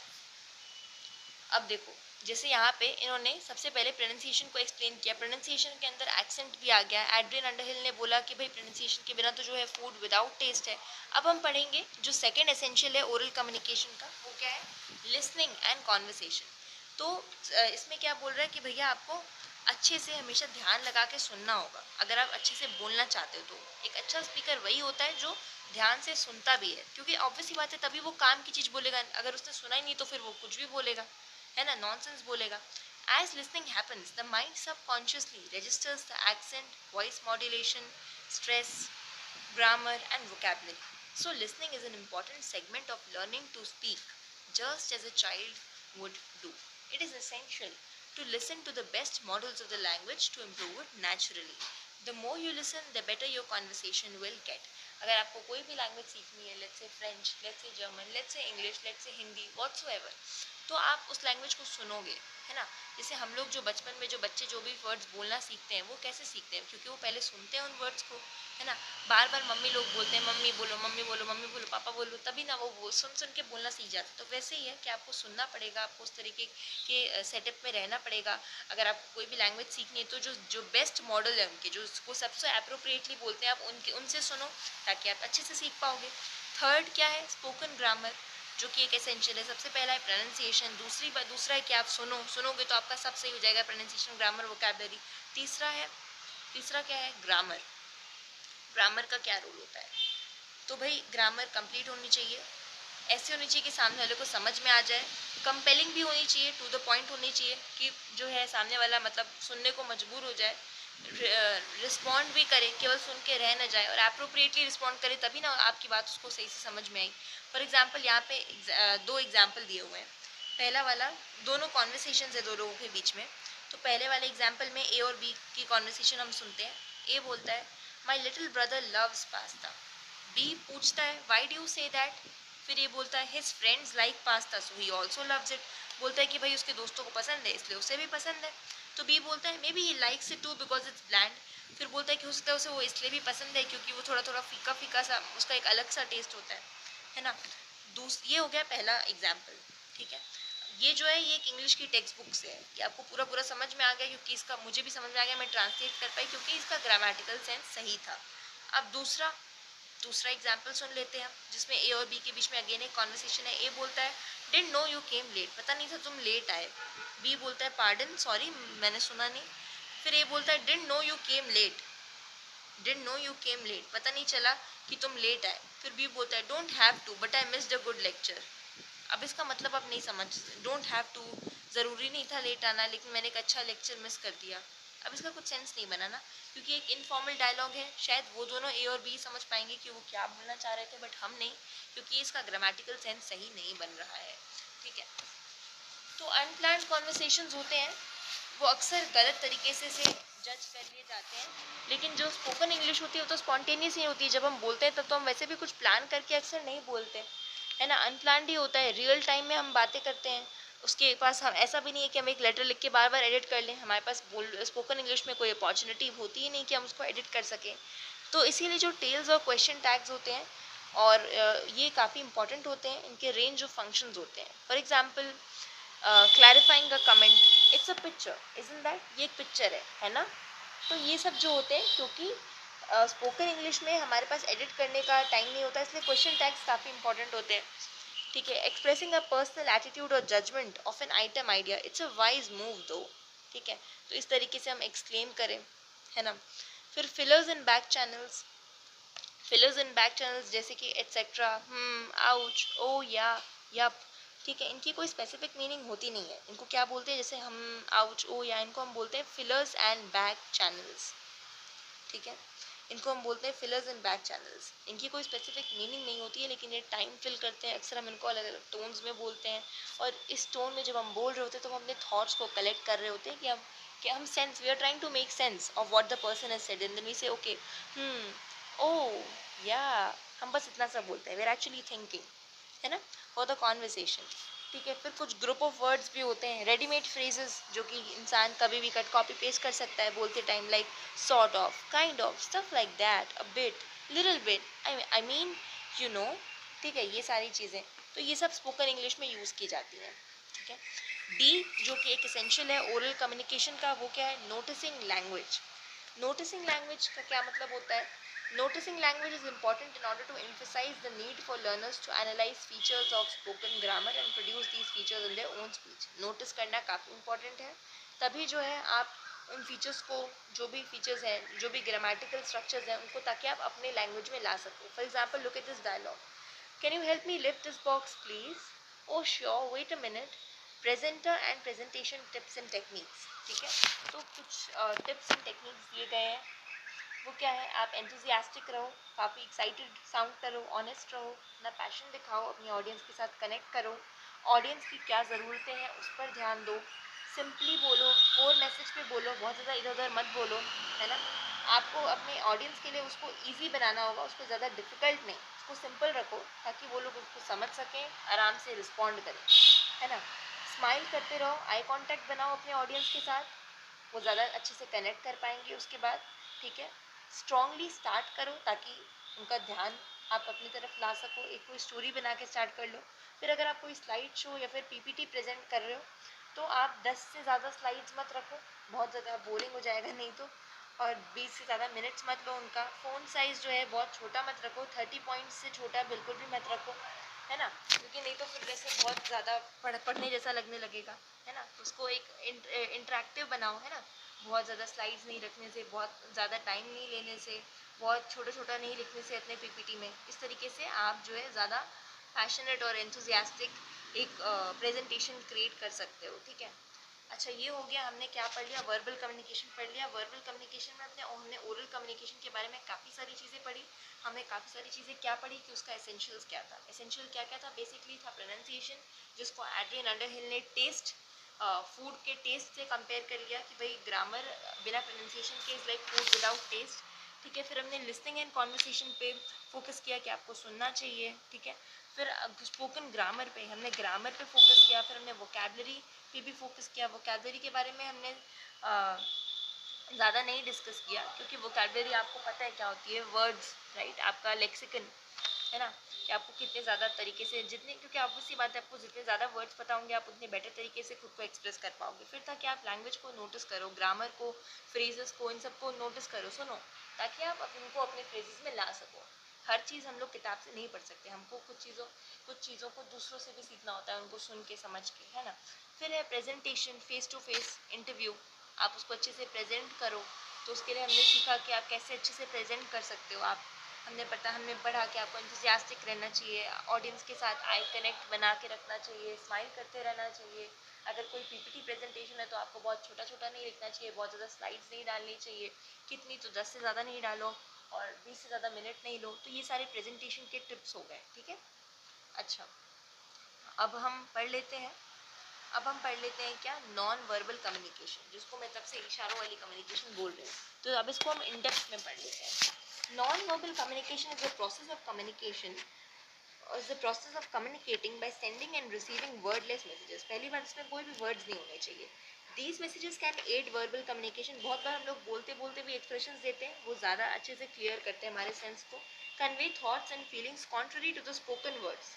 अब देखो, जैसे यहाँ पे इन्होंने सबसे पहले प्रोनाउंसिएशन को एक्सप्लेन किया. प्रोनाउंसिएशन के अंदर एक्सेंट भी आ गया. एड्रियन अंडरहिल ने बोला कि भाई प्रोनाउंसिएशन के बिना तो जो है फूड विदाउट टेस्ट है. अब हम पढ़ेंगे जो सेकंड एसेंशियल है ओरल कम्युनिकेशन का, वो क्या है, लिसनिंग एंड कॉन्वर्सेशन. तो इसमें क्या बोल रहा है कि भैया आपको अच्छे से हमेशा ध्यान लगा के सुनना होगा अगर आप अच्छे से बोलना चाहते हो. तो एक अच्छा स्पीकर वही होता है जो ध्यान से सुनता भी है, क्योंकि ऑब्वियस ही बात है तभी वो काम की चीज़ बोलेगा. अगर उसने सुना ही नहीं तो फिर वो कुछ भी बोलेगा, है ना, नॉनसेंस बोलेगा. As listening happens, the mind subconsciously registers the accent, voice modulation, stress, grammar, and vocabulary. So, listening is an important segment of learning to speak, just as a child would do. It is essential to listen to the best models of the language to improve it naturally. The more you listen, the better your conversation will get. अगर आपको कोई भी language सीखनी है, let's say French, let's say German, let's say English, let's say Hindi, whatsoever, तो आप उस language को सुनोगे, है ना. जैसे हम लोग जो बचपन में जो बच्चे जो भी वर्ड्स बोलना सीखते हैं वो कैसे सीखते हैं, क्योंकि वो पहले सुनते हैं उन वर्ड्स को, है ना. बार बार मम्मी लोग बोलते हैं मम्मी बोलो मम्मी बोलो मम्मी बोलो पापा बोलो, तभी ना वो सुन सुन के बोलना सीख जाते हैं. तो वैसे ही है कि आपको सुनना पड़ेगा, आपको उस तरीके के सेटअप में रहना पड़ेगा. अगर आपको कोई भी लैंग्वेज सीखनी है तो जो जो बेस्ट मॉडल है उनके, जो उसको सबसे अप्रोप्रिएटली बोलते हैं, आप उनसे सुनो ताकि आप अच्छे से सीख पाओगे. थर्ड क्या है, स्पोकन ग्रामर, जो कि एक एसेंशियल है. सबसे पहला है प्रोनाउंसिएशन. दूसरा है कि आप सुनोगे तो आपका सब सही हो जाएगा, प्रोनाउंसिएशन, ग्रामर, वोकैबुलरी. तीसरा क्या है, ग्रामर. ग्रामर का क्या रोल होता है, तो भाई ग्रामर कंप्लीट होनी चाहिए, ऐसे होनी चाहिए कि सामने वाले को समझ में आ जाए. कंपेलिंग भी होनी चाहिए, टू द पॉइंट होनी चाहिए कि जो है सामने वाला मतलब सुनने को मजबूर हो जाए. रिस्पॉन्ड भी करे, केवल सुन के रह न जाए और अप्रोप्रिएटली रिस्पॉन्ड करे, तभी ना आपकी बात उसको सही से समझ में आई। फॉर एग्जाम्पल यहाँ पे दो एग्जाम्पल दिए हुए हैं। पहला वाला, दोनों कॉन्वर्सेशन है दो लोगों के बीच में। तो पहले वाले एग्जाम्पल में ए और बी की कॉन्वर्सेशन हम सुनते हैं। ए बोलता है my little brother loves pasta. B पूछता है why do you say that. फिर ये बोलता है his friends like pasta so he also loves it. बोलता है कि भाई उसके दोस्तों को पसंद है इसलिए उसे भी पसंद है। तो बी बोलता है maybe he likes it too because it's bland. फिर बोलता है कि हो सकता है उसे वो इसलिए भी पसंद है क्योंकि वो थोड़ा थोड़ा फीका फीका सा, उसका एक अलग सा टेस्ट होता है ना। ये हो गया पहला एग्जाम्पल, ठीक है। ये जो है ये एक इंग्लिश की टेक्स्ट बुक से है, कि आपको पूरा पूरा समझ में आ गया, क्योंकि इसका मुझे भी समझ में आ गया, मैं ट्रांसलेट कर पाई क्योंकि इसका ग्रामेटिकल सेंस सही था। अब दूसरा दूसरा एग्जाम्पल सुन लेते हैं, जिसमें ए और बी के बीच में अगेन एक कॉन्वर्सेशन है। ए बोलता है didn't know you came late, पता नहीं था तुम लेट आए। बी बोलता है पार्डन सॉरी मैंने सुना नहीं। फिर ए बोलता है didn't know you came late, didn't know you came late, पता नहीं चला कि तुम लेट आए। फिर बी बोलता है don't have to but I missed a good lecture. अब इसका मतलब आप नहीं समझ, डोंट हैव टू ज़रूरी नहीं था लेट आना, लेकिन मैंने एक अच्छा लेक्चर मिस कर दिया। अब इसका कुछ सेंस नहीं बना ना, क्योंकि एक इनफॉर्मल डायलॉग है। शायद वो दोनों ए और बी समझ पाएंगे कि वो क्या बोलना चाह रहे थे, बट हम नहीं, क्योंकि इसका ग्रामेटिकल सेंस सही नहीं बन रहा है, ठीक है। तो अनप्लान्ड कॉन्वर्सेशंस होते हैं, वो अक्सर गलत तरीके से जज कर लिए जाते हैं। लेकिन जो स्पोकन इंग्लिश होती है वो तो स्पॉन्टेनियस ही होती है। जब हम बोलते हैं तब तो हम वैसे भी कुछ प्लान करके अक्सर नहीं बोलते, है ना। अनप्लान्ड ही होता है, रियल टाइम में हम बातें करते हैं। उसके पास हम ऐसा भी नहीं है कि हम एक लेटर लिख के बार बार एडिट कर लें। हमारे पास स्पोकन इंग्लिश में कोई अपॉर्चुनिटी होती ही नहीं कि हम उसको एडिट कर सकें। तो इसीलिए जो टेल्स और क्वेश्चन टैग्स होते हैं, और ये काफ़ी इंपॉर्टेंट होते हैं, इनके रेंज ऑफ फंक्शंस होते हैं। For example clarifying a comment, it's a picture, isn't that, ये एक पिक्चर है ना। तो ये सब जो होते हैं, क्योंकि स्पोकन इंग्लिश में हमारे पास एडिट करने का टाइम नहीं होता, इसलिए क्वेश्चन टैग्स काफ़ी इंपॉर्टेंट होते हैं, ठीक है। एक्सप्रेसिंग अ पर्सनल एटीट्यूड और judgment of an item idea, it's a wise move though, ठीक है। तो इस तरीके से हम एक्सक्लेम करें, है ना। फिर fillers in back channels, fillers in back channels जैसे कि एट्सेट्रा, आउच, ओ या, यप, ठीक है। इनकी कोई स्पेसिफिक मीनिंग होती नहीं है। इनको क्या बोलते हैं, जैसे हम आउच, ओ या, इनको हम बोलते हैं फिलर्स एंड बैक चैनल्स, ठीक है। इनको हम बोलते हैं फिलर्स एंड बैक चैनल्स। इनकी कोई स्पेसिफिक मीनिंग नहीं होती है, लेकिन ये टाइम फिल करते हैं। अक्सर हम इनको अलग अलग टोन्स में बोलते हैं, और इस टोन में जब हम बोल रहे होते हैं तो हम अपने थॉट्स को कलेक्ट कर रहे होते हैं, कि हम sense, we are trying to make sense of what the person has said, and then we say okay, oh yeah, हम बस इतना सा बोलते हैं, वी आर एक्चुअली थिंकिंग, है ना, फॉर द कॉन्वर्सेशन, ठीक है। फिर कुछ ग्रुप ऑफ वर्ड्स भी होते हैं, रेडीमेड फ्रेजेस, जो कि इंसान कभी भी कट कॉपी पेस्ट कर सकता है बोलते time, like sort of, kind of, stuff like that, a bit, little bit, I mean, you know, ठीक है। ये सारी चीज़ें, तो ये सब स्पोकन इंग्लिश में यूज़ की जाती हैं, ठीक है। डी, जो कि एक एसेंशियल है ओरल कम्युनिकेशन का, वो क्या है, नोटिसिंग लैंग्वेज। नोटिसिंग लैंग्वेज का क्या मतलब होता है, noticing language is important in order to emphasize the need for learners to analyze features of spoken grammar and produce these features in their own speech. Notice करना काफ़ी important है, तभी जो है आप उन फीचर्स को, जो भी फीचर्स हैं, जो भी ग्रामेटिकल स्ट्रक्चर्स हैं, उनको ताकि आप अपने लैंग्वेज में ला सको। For example look at this dialogue, can you help me lift this box please, oh sure, wait a minute, presenter and presentation tips and techniques, ठीक है। तो कुछ टिप्स एंड टेक्निक्स दिए गए हैं, वो क्या है, आप एंथुजियास्टिक रहो, काफ़ी एक्साइटेड साउंड करो, ऑनेस्ट रहो, अपना पैशन दिखाओ, अपनी ऑडियंस के साथ कनेक्ट करो, ऑडियंस की क्या ज़रूरतें हैं उस पर ध्यान दो, सिंपली बोलो, कोर मैसेज पे बोलो, बहुत ज़्यादा इधर उधर मत बोलो, है ना। आपको अपने ऑडियंस के लिए उसको ईजी बनाना होगा, उसको ज़्यादा डिफ़िकल्ट नहीं, उसको सिंपल रखो, ताकि वो लोग उसको समझ सकें, आराम से रिस्पॉन्ड करें, है ना। स्माइल करते रहो, आई कॉन्टैक्ट बनाओ अपने ऑडियंस के साथ, वो ज़्यादा अच्छे से कनेक्ट कर पाएंगे उसके बाद, ठीक है। स्ट्रांगली स्टार्ट करो, ताकि उनका ध्यान आप अपनी तरफ ला सको। एक कोई स्टोरी बना के स्टार्ट कर लो। फिर अगर आप कोई स्लाइड शो या फिर पीपीटी प्रेजेंट कर रहे हो, तो आप 10 से ज़्यादा स्लाइड्स मत रखो, बहुत ज़्यादा बोरिंग हो जाएगा नहीं तो। और 20 से ज़्यादा मिनट्स मत लो उनका। फ़ोन साइज़ जो है बहुत छोटा मत रखो, 30 पॉइंट्स से छोटा बिल्कुल भी मत रखो, है ना, क्योंकि नहीं तो फिर जैसे बहुत ज़्यादा पढ़ने जैसा लगने लगेगा, है ना। उसको एक इंटरेक्टिव बनाओ, है ना। बहुत ज़्यादा स्लाइड्स नहीं रखने से, बहुत ज़्यादा टाइम नहीं लेने से, बहुत छोटा छोटा नहीं लिखने से अपने पीपीटी में, इस तरीके से आप जो है ज़्यादा पैशनेट और एंथुजियास्टिक एक प्रेजेंटेशन क्रिएट कर सकते हो, ठीक है। अच्छा, ये हो गया, हमने क्या पढ़ लिया, वर्बल कम्युनिकेशन पढ़ लिया। वर्बल कम्युनिकेशन में हमने ओरल कम्युनिकेशन के बारे में काफ़ी सारी चीज़ें पढ़ी। हमने काफ़ी सारी चीज़ें क्या पढ़ी कि उसका एसेंशियल्स क्या था। एसेंशियल क्या क्या था, बेसिकली था प्रोनाउंसिएशन, जिसको एड्रियन अंडरहिल ने टेस्ट, फूड के टेस्ट से कंपेयर कर लिया कि भाई ग्रामर बिना प्रोनाउंसिएशन के is like food without taste. ठीक है, फिर हमने लिसनिंग एंड कॉन्वर्सेशन पे फोकस किया कि आपको सुनना चाहिए। ठीक है, फिर स्पोकन ग्रामर पे हमने ग्रामर पे फोकस किया। फिर हमने वोकेबलरी पे भी फोकस किया। वोकेबलरी के बारे में हमने ज़्यादा नहीं डिस्कस किया, क्योंकि वोकेबलरी आपको पता है क्या होती है, वर्ड्स, राइट, आपका लेक्सिकन, है ना, कि आपको कितने ज़्यादा तरीके से, जितने, क्योंकि ऑब्वियसली बात है, आपको जितने ज़्यादा वर्ड्स पता होंगे आप उतने बेटर तरीके से खुद को एक्सप्रेस कर पाओगे। फिर ताकि आप लैंग्वेज को नोटिस करो, ग्रामर को, फ्रेजेस को, इन सबको नोटिस करो, सुनो, ताकि आप उनको अपने फ्रेजेस में ला सको। हर चीज़ हम लोग किताब से नहीं पढ़ सकते, हमको कुछ चीज़ों को दूसरों से भी सीखना होता है, उनको सुन के, समझ के, है ना। फिर है presentation, face to face interview, आप उसको अच्छे से प्रेजेंट करो। तो उसके लिए हमने सीखा कि आप कैसे अच्छे से प्रेजेंट कर सकते हो। आप, हमने पढ़ा कि आपको एंथुसियास्टिक रहना चाहिए, ऑडियंस के साथ आई कनेक्ट बना के रखना चाहिए, स्माइल करते रहना चाहिए। अगर कोई पीपीटी प्रेजेंटेशन है तो आपको बहुत छोटा छोटा नहीं लिखना चाहिए, बहुत ज़्यादा स्लाइड्स नहीं डालनी चाहिए, कितनी तो 10 से ज़्यादा नहीं डालो और 20 से ज़्यादा मिनट नहीं लो। तो ये सारे प्रेजेंटेशन के टिप्स हो गए। ठीक है, अच्छा, अब हम पढ़ लेते हैं। अब हम पढ़ लेते हैं क्या, नॉन वर्बल कम्युनिकेशन, जिसको मैं तब से इशारों वाली कम्युनिकेशन बोल रही हूँ। तो अब इसको हम इन डेप्थ में पढ़ लेते हैं। Non verbal communication is the process of communication, is the process of communicating by sending and receiving wordless messages। पहली बात, इसमें कोई भी वर्ड्स नहीं होने चाहिए। These messages can aid verbal communication। बहुत बार हम लोग बोलते बोलते भी एक्सप्रेशंस देते हैं, वो ज़्यादा अच्छे से क्लियर करते हैं हमारे सेंस को। Convey thoughts and feelings contrary to the spoken words।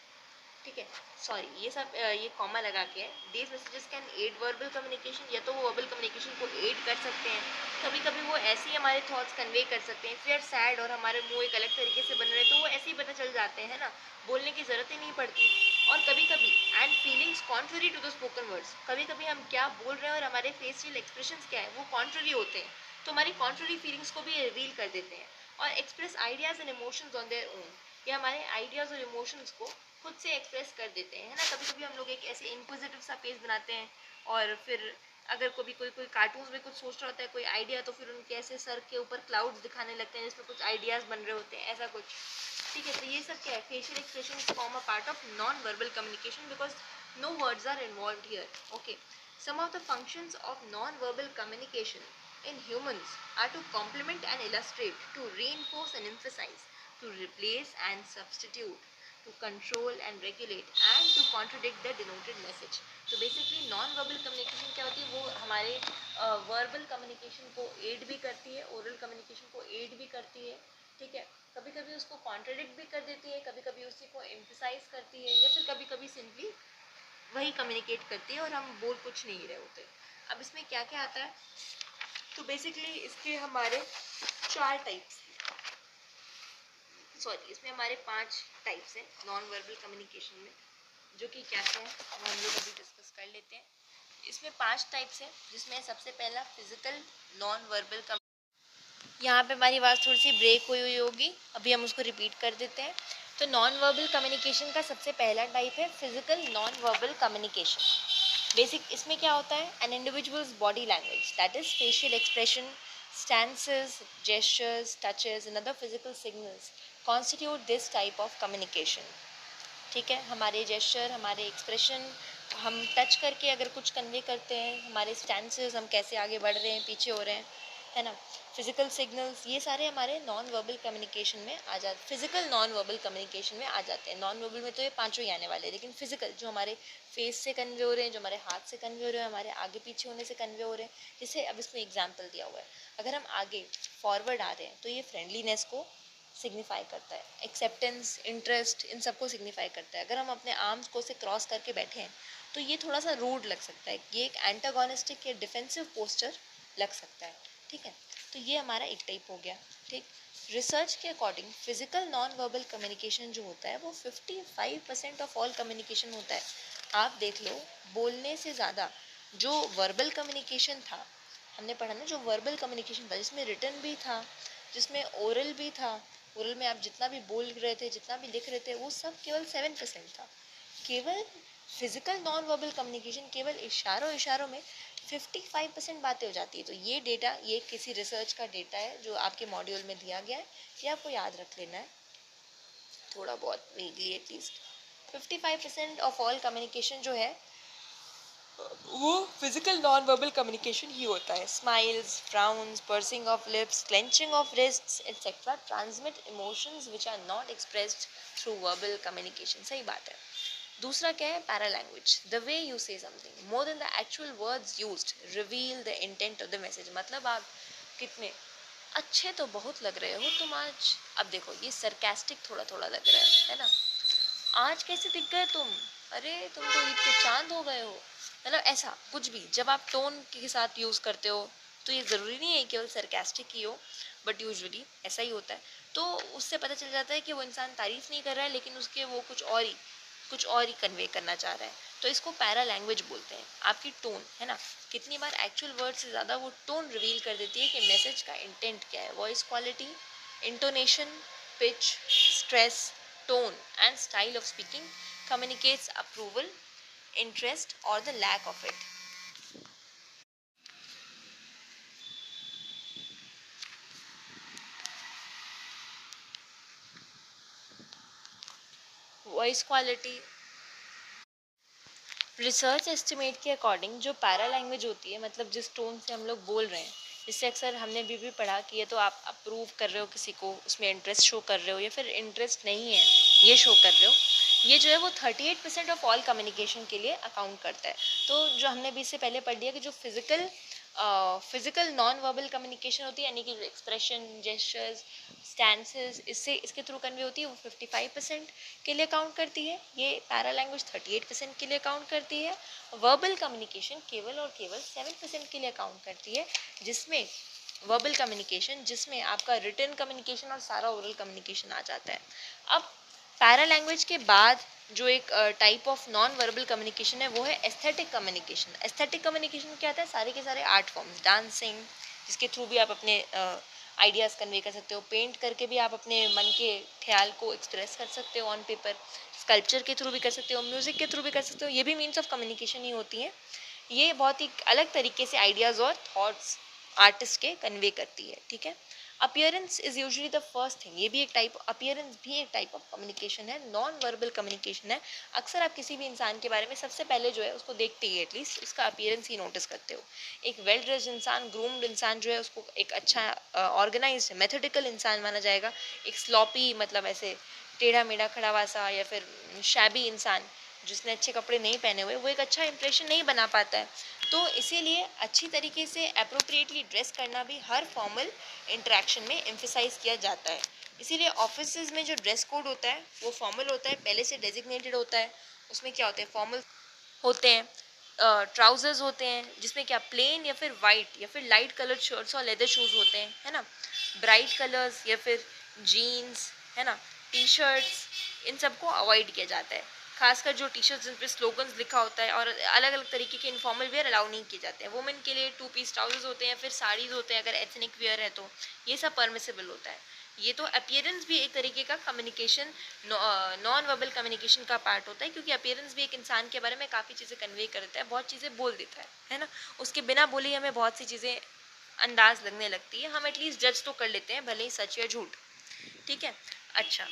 ठीक है, सॉरी, ये सब ये कॉमा लगा के है। These messages can aid verbal communication, या तो वो वर्बल कम्युनिकेशन को एड कर सकते हैं, कभी कभी वो ऐसे ही हमारे थॉट्स कन्वे कर सकते हैं। इफ वी आर सैड और हमारे मुंह एक अलग तरीके से बन रहे हैं तो वो ऐसे ही पता चल जाते हैं, है ना, बोलने की ज़रूरत ही नहीं पड़ती। और कभी कभी and feelings contrary to the spoken words, कभी कभी हम क्या बोल रहे हैं और हमारे फेशियल एक्सप्रेशंस क्या है वो कॉन्ट्ररी होते हैं, तो हमारी कॉन्ट्ररी फीलिंग्स को भी रिवील कर देते हैं। और express ideas and emotions on their own, या हमारे आइडियाज़ और इमोशंस को खुद से एक्सप्रेस कर देते हैं, है ना। कभी कभी हम लोग एक ऐसे इंक्विजिटिव सा फेस बनाते हैं, और फिर अगर कभी कोई कोई कार्टून्स में कुछ सोच रहा होता है कोई आइडिया, तो फिर उनके ऐसे सर के ऊपर क्लाउड्स दिखाने लगते हैं जिसमें कुछ आइडियाज़ बन रहे होते हैं, ऐसा कुछ। ठीक है, तो ये सब क्या है, facial expression form a part of non verbal communication because no words are involve here. Okay, some of the functions of non verbal communication in humans are to complement and illustrate, to reinforce and emphasize, to replace and substitute, to control and regulate, and to contradict the denoted message। तो basically non verbal communication क्या होती है, वो हमारे verbal communication को add भी करती है, ओरल कम्युनिकेशन को एड भी करती है। ठीक है, कभी कभी उसको कॉन्ट्रडिक्ट भी कर देती है, कभी कभी उसी को एम्फसाइज करती है, या फिर कभी कभी सिंपली वही कम्युनिकेट करती है और हम बोल कुछ नहीं रहे होते। अब इसमें क्या क्या आता है, तो बेसिकली इसके हमारे 4 टाइप्स, सॉरी इसमें हमारे 5 टाइप्स हैं नॉन वर्बल कम्युनिकेशन में, जो कि क्या क्या है वो हम लोग अभी डिस्कस कर लेते हैं। इसमें 5 टाइप्स हैं, जिसमें सबसे पहला फिजिकल नॉन वर्बल कम, यहाँ पे हमारी आवाज़ थोड़ी सी ब्रेक हुई होगी, अभी हम उसको रिपीट कर देते हैं। तो नॉन वर्बल कम्युनिकेशन का सबसे पहला टाइप है physical non verbal communication. Basic इसमें क्या होता है, an individual's body language, that is facial expression, stances, gestures, touches and other physical signals constitute this type of communication। ठीक है, हमारे जेस्चर, हमारे एक्सप्रेशन, हम टच करके अगर कुछ कन्वे करते हैं, हमारे स्टैंसेस, हम कैसे आगे बढ़ रहे हैं, पीछे हो रहे हैं, है ना, फिजिकल सिग्नल्स, ये सारे हमारे नॉन वर्बल कम्युनिकेशन में आ जाते, फिजिकल नॉन वर्बल कम्युनिकेशन में आ जाते हैं। नॉन वर्बल में तो ये पांचों ही आने वाले हैं, लेकिन फिजिकल जो हमारे फेस से कन्वे हो रहे हैं, जो हमारे हाथ से कन्वे हो रहे हैं, हमारे आगे पीछे होने से कन्वे हो रहे हैं। जैसे अब इसमें एग्जाम्पल दिया हुआ है, अगर हम आगे फॉरवर्ड आ रहे हैं तो ये फ्रेंडलीनेस को सिग्निफाई करता है, एक्सेप्टेंस, इंटरेस्ट, इन सबको सिग्निफाई करता है। अगर हम अपने आर्म्स को से क्रॉस करके बैठे हैं तो ये थोड़ा सा रूड लग सकता है, ये एक एंटागोनिस्टिक या डिफेंसिव पोस्चर लग सकता है। ठीक है, तो ये हमारा एक टाइप हो गया। ठीक, रिसर्च के according physical non verbal communication जो होता है वो 55% ऑफ ऑल कम्युनिकेशन होता है। आप देख लो, बोलने से ज़्यादा जो वर्बल कम्युनिकेशन था, हमने पढ़ा ना, जो वर्बल कम्युनिकेशन था जिसमें रिटन भी था, जिसमें ओरल भी था, ओरल में आप जितना भी बोल रहे थे, जितना भी लिख रहे थे, वो सब केवल 7% था। केवल फिजिकल नॉन वर्बल कम्युनिकेशन, केवल इशारों में 55% बातें हो जाती है। तो ये डेटा, ये किसी रिसर्च का डेटा है जो आपके मॉड्यूल में दिया गया है, ये आपको याद रख लेना है थोड़ा बहुत vaguely at least. 55% of all communication जो है वो फिजिकल नॉन वर्बल कम्युनिकेशन ही होता है। Smiles, frowns, pursing of lips, clenching of wrists etcetera transmit emotions which are not expressed through verbal communication. सही बात है। दूसरा क्या है? Paralanguage, the way you say something more than the actual words used reveal the intent of the message. मतलब आप कितने अच्छे तो बहुत लग रहे हो तुम आज, अब देखो ये सरकास्टिक थोड़ा थोड़ा लग रहा है ना, आज कैसे दिख गए तुम, अरे तुम तो ईद के चांद हो गए हो, मतलब ऐसा कुछ भी जब आप टोन के साथ यूज़ करते हो तो ये ज़रूरी नहीं है केवल सरकास्टिक ही हो, बट यूजुअली ऐसा ही होता है। तो उससे पता चल जाता है कि वो इंसान तारीफ़ नहीं कर रहा है लेकिन उसके वो कुछ और ही कन्वे करना चाह रहा है। तो इसको पैरा लैंग्वेज बोलते हैं। आपकी टोन है ना, कितनी बार एक्चुअल वर्ड से ज़्यादा वो टोन रिवील कर देती है कि मैसेज का इंटेंट क्या है। Voice quality, intonation, pitch, stress, tone and style of speaking communicates approval, interest or the lack of it. Voice quality, research estimate के अकॉर्डिंग जो पैरा लैंग्वेज होती है, मतलब जिस टोन से हम लोग बोल रहे हैं, जिससे अक्सर हमने भी पढ़ा कि ये तो आप अप्रूव कर रहे हो किसी को, उसमें इंटरेस्ट शो कर रहे हो, या फिर इंटरेस्ट नहीं है ये शो कर रहे हो, ये जो है वो 38% ऑफ ऑल कम्युनिकेशन के लिए अकाउंट करता है। तो जो हमने भी इससे पहले पढ़ लिया कि जो फिजिकल नॉन वर्बल कम्युनिकेशन होती है, यानी कि जो एक्सप्रेशन, जेस्चर्स, स्टैंसेस इससे इसके थ्रू कन्वे होती है, वो 55% के लिए काउंट करती है। ये पैरा लैंग्वेज 38% के लिए काउंट करती है। वर्बल कम्युनिकेशन केवल और केवल 7% के लिए काउंट करती है, जिसमें वर्बल कम्युनिकेशन जिसमें आपका रिटन कम्युनिकेशन और सारा ओरल कम्युनिकेशन आ जाता है। अब पैरा लैंग्वेज के बाद जो एक type of non verbal communication है वो है एस्थेटिक कम्युनिकेशन। एस्थेटिक कम्युनिकेशन क्या आता है? सारे के सारे आर्ट फॉर्म्स, डांसिंग जिसके थ्रू भी आप अपने आइडियाज़ कन्वे कर सकते हो, पेंट करके भी आप अपने मन के ख्याल को एक्सप्रेस कर सकते हो ऑन पेपर, स्कल्पचर के थ्रू भी कर सकते हो, म्यूज़िक के थ्रू भी कर सकते हो, ये भी मीन्स ऑफ कम्युनिकेशन ही होती हैं। ये बहुत ही अलग तरीके से आइडियाज़ और थॉट्स आर्टिस्ट के कन्वे करती है, ठीक है। Appearance is usually the first thing, ये भी एक टाइप, अपीयरेंस भी एक टाइप ऑफ कम्युनिकेशन है, नॉन वर्बल कम्युनिकेशन है। अक्सर आप किसी भी इंसान के बारे में सबसे पहले जो है उसको देखते ही एटलीस्ट उसका अपीयरेंस ही नोटिस करते हो। एक वेल ड्रेस्ड इंसान, ग्रूम्ड इंसान जो है उसको एक अच्छा ऑर्गेनाइज्ड मेथोडिकल इंसान माना जाएगा। एक स्लॉपी, मतलब ऐसे टेढ़ा मेढ़ा खड़ा हुआ सा या फिर शैबी इंसान जिसने अच्छे कपड़े नहीं पहने हुए, वो एक अच्छा इंप्रेशन नहीं बना पाता है। तो इसीलिए अच्छी तरीके से अप्रोप्रिएटली ड्रेस करना भी हर फॉर्मल इंटरेक्शन में एम्फेसाइज किया जाता है। इसीलिए ऑफिसेज में जो ड्रेस कोड होता है वो फॉर्मल होता है, पहले से डेजिग्नेटेड होता है। उसमें क्या होते हैं? फॉर्मल होते हैं, ट्राउजर्स होते हैं जिसमें क्या प्लेन या फिर वाइट या फिर लाइट कलर शर्ट्स और लेदर शूज़ होते हैं, है ना। ब्राइट कलर्स या फिर जीन्स, है ना, टी शर्ट्स, इन सबको अवॉइड किया जाता है। खासकर जो टी शर्ट्स जिन पर स्लोगन्स लिखा होता है, और अलग अलग तरीके के इनफॉर्मल वेयर अलाउ नहीं किए जाते हैं। वुमेन के लिए 2 पीस ट्राउजर्स होते हैं, फिर साड़ीज़ होते हैं, अगर एथनिक वेयर है तो ये सब परमिसिबल होता है। ये तो अपीयरेंस भी एक तरीके का कम्युनिकेशन, नॉन वर्बल कम्युनिकेशन का पार्ट होता है, क्योंकि अपीयरेंस भी एक इंसान के बारे में काफ़ी चीज़ें कन्वे करता है, बहुत चीज़ें बोल देता है ना। उसके बिना बोले ही हमें बहुत सी चीज़ें अंदाज लगने लगती है, हम एटलीस्ट जज तो कर लेते हैं, भले ही सच या झूठ, ठीक है। अच्छा,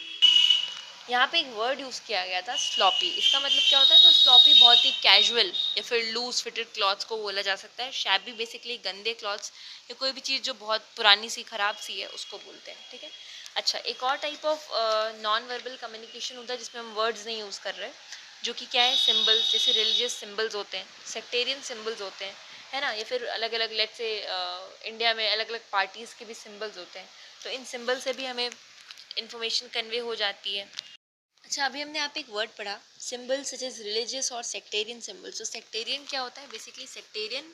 यहाँ पे एक वर्ड यूज़ किया गया था स्लॉपी। इसका मतलब क्या होता है? तो स्लॉपी बहुत ही कैजुअल या फिर लूज फिटेड क्लॉथ्स को बोला जा सकता है। शैबी बेसिकली गंदे क्लॉथ्स या कोई भी चीज़ जो बहुत पुरानी सी ख़राब सी है उसको बोलते हैं, ठीक है। अच्छा, एक और type of non verbal communication होता है जिसमें हम वर्ड्स नहीं यूज़ कर रहे, जो कि क्या है? सिम्बल्स, जैसे रिलीजियस सिम्बल्स होते हैं, सेक्टेरियन सिम्बल्स होते हैं, है ना, या फिर अलग अलग, लेट्स से इंडिया में अलग अलग पार्टीज़ के भी सिम्बल्स होते हैं, तो इन सिम्बल से भी हमें इंफॉर्मेशन कन्वे हो जाती है। अच्छा, अभी हमने आप एक वर्ड पढ़ा, सिंबल सच एज रिलीजियस और सेक्टेरियन सिंबल। तो सेक्टेरियन क्या होता है? बेसिकली सेक्टेरियन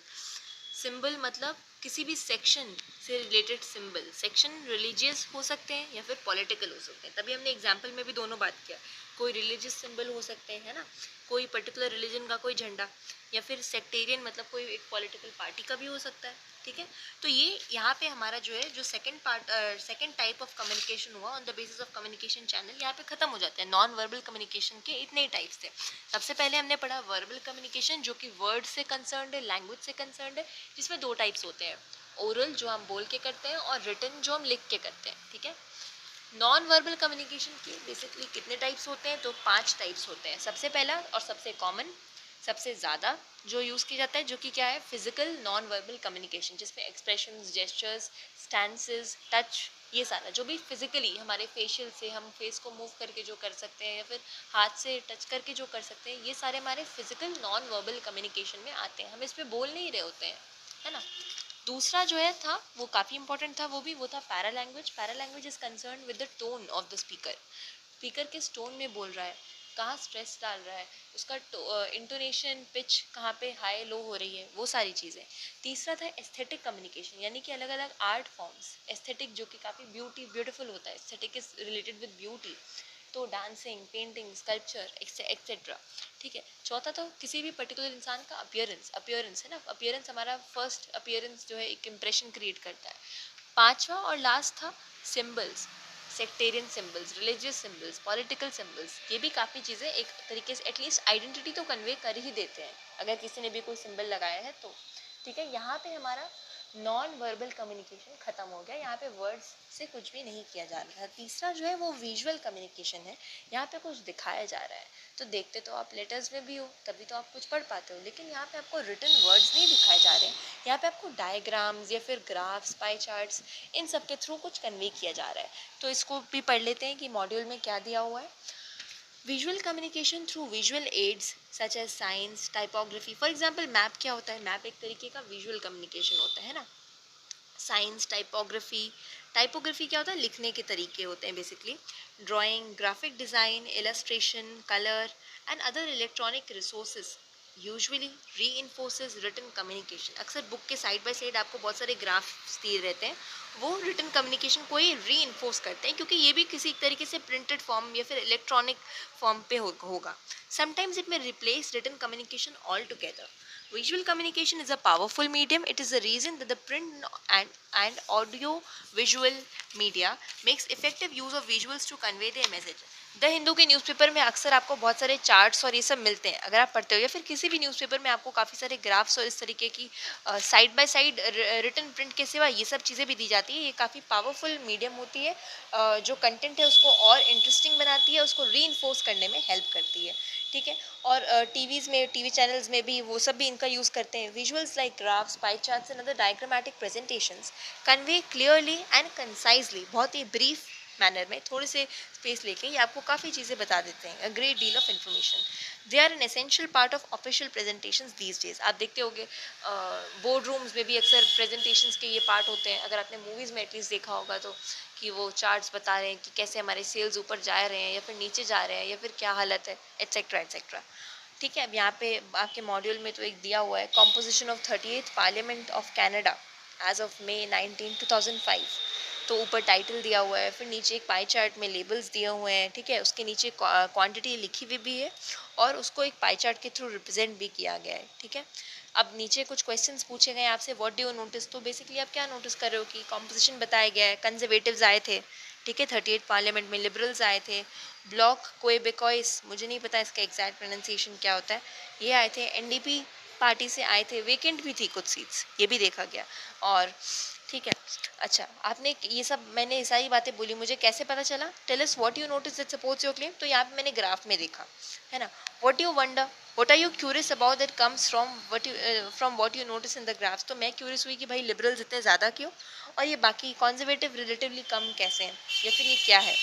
सिंबल मतलब किसी भी सेक्शन से रिलेटेड सिंबल। सेक्शन रिलीजियस हो सकते हैं या फिर पॉलिटिकल हो सकते हैं, तभी हमने एग्जाम्पल में भी दोनों बात किया। कोई रिलीजियस सिंबल हो सकते हैं, है ना, कोई पर्टिकुलर रिलीजन का कोई झंडा, या फिर सेक्टेरियन मतलब कोई एक पॉलिटिकल पार्टी का भी हो सकता है, ठीक है। तो ये यहाँ पे हमारा जो है जो सेकंड टाइप ऑफ कम्युनिकेशन हुआ on the basis of communication channel, यहाँ पे खत्म हो जाते हैं। नॉन वर्बल कम्युनिकेशन के इतने ही टाइप्स थे। सबसे पहले हमने पढ़ा वर्बल कम्युनिकेशन, जो कि वर्ड से कंसर्न्ड है, लैंग्वेज से कंसर्न्ड है, जिसमें दो टाइप्स होते हैं, ओरल जो हम बोल के करते हैं और रिटन जो हम लिख के करते हैं, ठीक है। नॉन वर्बल कम्युनिकेशन के बेसिकली कितने टाइप्स होते हैं, तो 5 टाइप्स होते हैं। सबसे पहला और सबसे कॉमन, सबसे ज़्यादा जो यूज़ किया जाता है, जो कि क्या है, फिजिकल नॉन वर्बल कम्युनिकेशन, जिसमें एक्सप्रेशंस, जेस्चर्स, स्टैंसेस, टच, ये सारा जो भी फिजिकली हमारे फेशियल से हम फेस को मूव करके जो कर सकते हैं, या फिर हाथ से टच करके जो कर सकते हैं, ये सारे हमारे फिजिकल नॉन वर्बल कम्युनिकेशन में आते हैं। हम इस पर बोल नहीं रहे होते हैं, है ना। दूसरा जो है था वो काफ़ी इंपॉर्टेंट था, वो था para language. Para language is concern with the tone of the speaker, speaker किस टोन में बोल रहा है, कहाँ स्ट्रेस डाल रहा है, उसका इंटोनेशन, पिच कहाँ पे हाई लो हो रही है, वो सारी चीज़ें। तीसरा था एस्थेटिक कम्युनिकेशन, यानी कि अलग अलग आर्ट फॉर्म्स, एस्थेटिक जो कि काफ़ी ब्यूटीफुल होता है, aesthetic is related with beauty, तो डांसिंग, पेंटिंग, स्कल्पचर एक्सेट्रा, ठीक है। चौथा तो किसी भी पर्टिकुलर इंसान का अपीयरेंस है ना, अपीयरेंस हमारा फर्स्ट अपीयरेंस जो है एक इम्प्रेशन क्रिएट करता है। पांचवा और लास्ट था symbols, sectarian symbols, religious symbols, political symbols, ये भी काफ़ी चीज़ें एक तरीके से एटलीस्ट आइडेंटिटी तो कन्वे कर ही देते हैं अगर किसी ने भी कोई सिंबल लगाया है तो, ठीक है। यहाँ पे हमारा नॉन वर्बल कम्युनिकेशन खत्म हो गया, यहाँ पे वर्ड्स से कुछ भी नहीं किया जा रहा है। तीसरा जो है वो विजुअल कम्युनिकेशन है, यहाँ पे कुछ दिखाया जा रहा है, तो देखते तो आप लेटर्स में भी हो तभी तो आप कुछ पढ़ पाते हो, लेकिन यहाँ पे आपको रिटन वर्ड्स नहीं दिखाए जा रहे हैं, यहाँ पे आपको डायग्राम्स या फिर ग्राफ्स, पाई चार्ट्स, इन सब के थ्रू कुछ कन्वे किया जा रहा है। तो इसको भी पढ़ लेते हैं कि मॉड्यूल में क्या दिया हुआ है। Visual communication through visual aids such as signs, typography. For example map क्या होता है, मैप एक तरीके का विजुअल कम्युनिकेशन होता है ना। साइंस, टाइपोग्राफी क्या होता है, लिखने के तरीके होते हैं basically. Drawing, graphic design, illustration, colour and other electronic resources usually reinforces written communication. अक्सर बुक के साइड बाय साइड आपको बहुत सारे ग्राफ्स दिए रहते हैं, वो रिटन कम्युनिकेशन को ही रीइंफोर्स करते हैं, क्योंकि ये भी किसी तरीके से प्रिंटेड फॉर्म या फिर इलेक्ट्रॉनिक फॉर्म पे होगा। Sometimes it may replace written communication altogether. Visual communication is a powerful medium. It is the reason that the print and audio visual media makes effective use of visuals to convey their message. The Hindu के newspaper में अक्सर आपको बहुत सारे charts और ये सब मिलते हैं अगर आप पढ़ते हो, या फिर किसी भी न्यूज़पेपर में आपको काफ़ी सारे ग्राफ्स और इस तरीके की side by side written print के सिवा ये सब चीज़ें भी दी जाती है। ये काफ़ी पावरफुल मीडियम होती है, जो कंटेंट है उसको और इंटरेस्टिंग बनाती है, उसको री करने में हेल्प करती है, ठीक है। और टीवीज़ में, टीवी चैनल्स में भी वो सब भी इनका यूज़ करते हैं। Visuals like graphs, pie charts and other diagrammatic presentations convey clearly and concisely, बहुत ही ब्रीफ मैनर में थोड़े से स्पेस लेके ये आपको काफ़ी चीज़ें बता देते हैं। A great deal of information, they are an essential part of official presentations these days. आप देखते होंगे बोर्ड रूम्स में भी अक्सर प्रेजेंटेशंस के ये पार्ट होते हैं, अगर आपने मूवीज़ में एटलीस्ट देखा होगा तो, कि वो चार्ट्स बता रहे हैं कि कैसे हमारे सेल्स ऊपर जा रहे हैं या फिर नीचे जा रहे हैं या फिर क्या हालत है, एट्सेट्रा एट्सेट्रा, ठीक है। अब यहाँ पे आपके मॉड्यूल में तो एक दिया हुआ है, composition of 38th parliament of Canada as of May 19, 2005। तो ऊपर टाइटल दिया हुआ है, फिर नीचे एक पाई चार्ट में लेबल्स दिए हुए हैं, ठीक है। उसके नीचे क्वांटिटी लिखी हुई भी है और उसको एक पाई चार्ट के थ्रू रिप्रेजेंट भी किया गया है, ठीक है। अब नीचे कुछ क्वेश्चंस पूछे गए आपसे, व्हाट डू यू नोटिस, तो बेसिकली आप क्या नोटिस कर रहे हो कि कॉम्पोजिशन बताया गया है, कंजर्वेटिव्स आए थे, ठीक है, 38 पार्लियामेंट में, लिबरल्स आए थे, ब्लॉक क्वेबेकॉइस, मुझे नहीं पता इसका एग्जैक्ट प्रोनाउंसिएशन क्या होता है, ये आए थे, एनडीपी पार्टी से आए थे, वेकेंट भी थी कुछ सीट्स, ये भी देखा गया। और ठीक है, अच्छा आपने ये सब, मैंने ये सारी बातें बोली, मुझे कैसे पता चला, tell us what you notice that supports your claim, तो यहाँ पे मैंने ग्राफ में देखा, है ना। What you wonder, what are you curious about that comes from what you notice in the graphs, तो मैं क्यूरियस हुई कि भाई लिबरल्स इतने ज़्यादा क्यों, और ये बाकी कॉन्जर्वेटिव रिलेटिवली कम कैसे हैं, या फिर ये क्या है,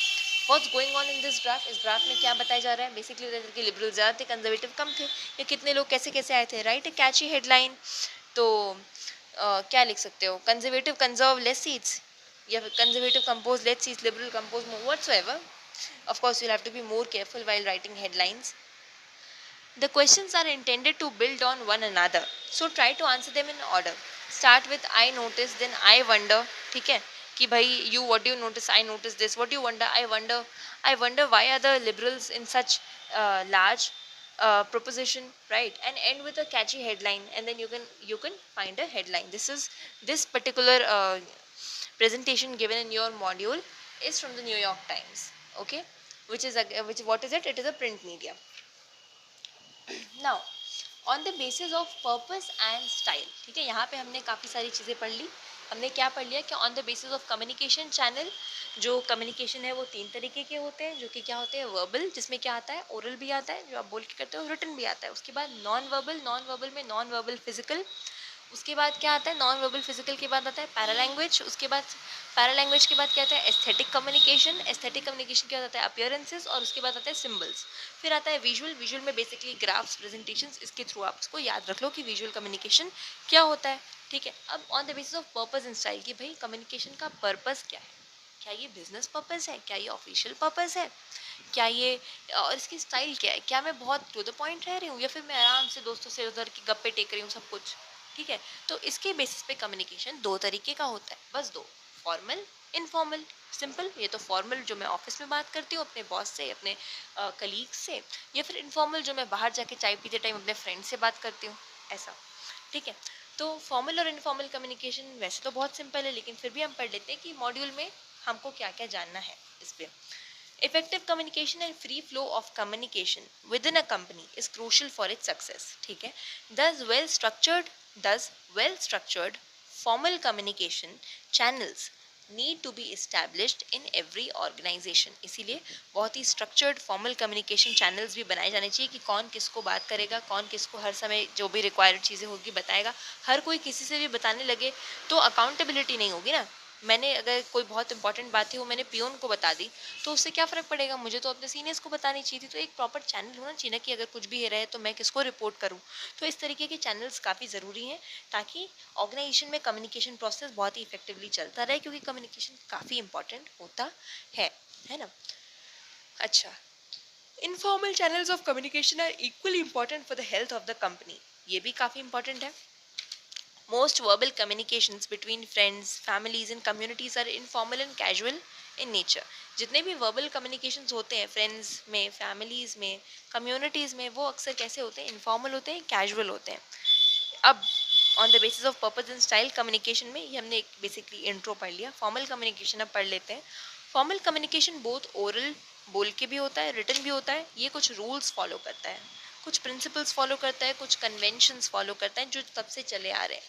what's going on in this graph, इस ग्राफ में क्या बताया जा रहा है, बेसिकली कि लिबरल ज़्यादा थे, कंजर्वेटिव कम थे, या कितने लोग कैसे कैसे आए थे, राइट, ए कैची हेडलाइन। तो क्या लिख सकते हो, कंजर्वेटिव कंजर्व लेस सीट्स, या फिर conservative compose less seats, liberal compose more, whatsoever. Of course you have to be more careful while writing headlines. The questions are intended to build on one another, so try to answer them in order. Start with I notice, then I wonder, ठीक है, कि भाई you what do you notice, I notice this, what do you wonder, I wonder, I wonder why are the liberals in such large proposition, right? And end with a catchy headline, and then you can find a headline. This particular presentation given in your module is from the New York Times, okay, which what is it? It is a print media. Now on the basis of purpose and style, ठीक है, यहाँ पे हमने काफ़ी सारी चीज़ें पढ़ ली. हमने क्या पढ़ लिया कि on the basis of communication channel, जो कम्युनिकेशन है वो 3 तरीके के होते हैं, जो कि क्या होते हैं? वर्बल, जिसमें क्या आता है? ओरल भी आता है जो आप बोल के करते हो, रिटन भी आता है. उसके बाद नॉन वर्बल में नॉन वर्बल फिजिकल. उसके बाद क्या आता है? नॉन वर्बल फिजिकल के बाद आता है पैरालैंग्वेज. उसके बाद पैरालैंग्वेज के बाद क्या आता है? Aesthetic communication. एस्थेटिक कम्युनिकेशन के बाद आता है अपीयरेंसेस, और उसके बाद आता है सिम्बल्स. फिर आता है विजुअल. विजुअल में बेसिकली ग्राफ्स, प्रेजेंटेशंस. इसके थ्रू आप उसको याद रख लो कि विजुअल कम्युनिकेशन क्या होता है, ठीक है. अब on the basis of purpose and style कि भाई कम्युनिकेशन का पर्पस क्या है, क्या ये बिजनेस पर्पस है, क्या ये ऑफिशियल पर्पस है, क्या ये, और इसकी स्टाइल क्या है, क्या मैं बहुत टू द पॉइंट रह रही हूँ या फिर मैं आराम से दोस्तों से उधर की गप्पे टेक रही हूँ, सब कुछ, ठीक है. तो इसके बेसिस पे कम्युनिकेशन 2 तरीके का होता है, बस 2. Formal, informal. सिंपल, ये तो फॉर्मल जो मैं ऑफिस में बात करती हूँ अपने बॉस से, अपने कलीग से, या फिर इनफॉर्मल जो मैं बाहर जाके चाय पीते टाइम अपने फ्रेंड से बात करती हूँ, ऐसा, ठीक है. तो फॉर्मल और इनफॉर्मल कम्युनिकेशन वैसे तो बहुत सिंपल है, लेकिन फिर भी हम पढ़ लेते हैं कि मॉड्यूल में हमको क्या क्या जानना है इस पर. Effective communication and free flow of communication within a company is crucial for its success. ठीक है. Thus well structured formal communication channels need to be established in every organization. इसीलिए बहुत ही structured formal communication channels भी बनाए जाने चाहिए कि कौन किसको बात करेगा, कौन किसको हर समय जो भी required चीज़ें होगी बताएगा. हर कोई किसी से भी बताने लगे तो accountability नहीं होगी ना. मैंने अगर कोई बहुत इंपॉर्टेंट बात थी वो मैंने पियोन को बता दी, तो उससे क्या फ़र्क पड़ेगा? मुझे तो अपने सीनियर्स को बतानी चाहिए थी. तो एक प्रॉपर चैनल होना चाहिए ना कि अगर कुछ भी रहे तो मैं किसको रिपोर्ट करूँ. तो इस तरीके के चैनल्स काफ़ी ज़रूरी हैं ताकि ऑर्गेनाइजेशन में कम्युनिकेशन प्रोसेस बहुत ही इफेक्टिवली चलता रहे, क्योंकि कम्युनिकेशन काफ़ी इंपॉर्टेंट होता है ना. अच्छा, informal channels of communication are equally important for the health of the company. ये भी काफ़ी इंपॉर्टेंट है. Most verbal communications between friends, families and communities are informal and casual in nature. जितने भी verbal communications होते हैं friends में, families में, communities में, वो अक्सर कैसे होते हैं? Informal होते हैं, casual होते हैं. अब on the basis of purpose and style communication में ये हमने एक basically intro पढ़ लिया. Formal communication अब पढ़ लेते हैं. Formal communication both oral, बोल के भी होता है, written भी होता है. ये कुछ rules follow करता है, कुछ प्रिंसिपल्स फॉलो करता है, कुछ कन्वेंशंस फॉलो करता है जो तब से चले आ रहे हैं.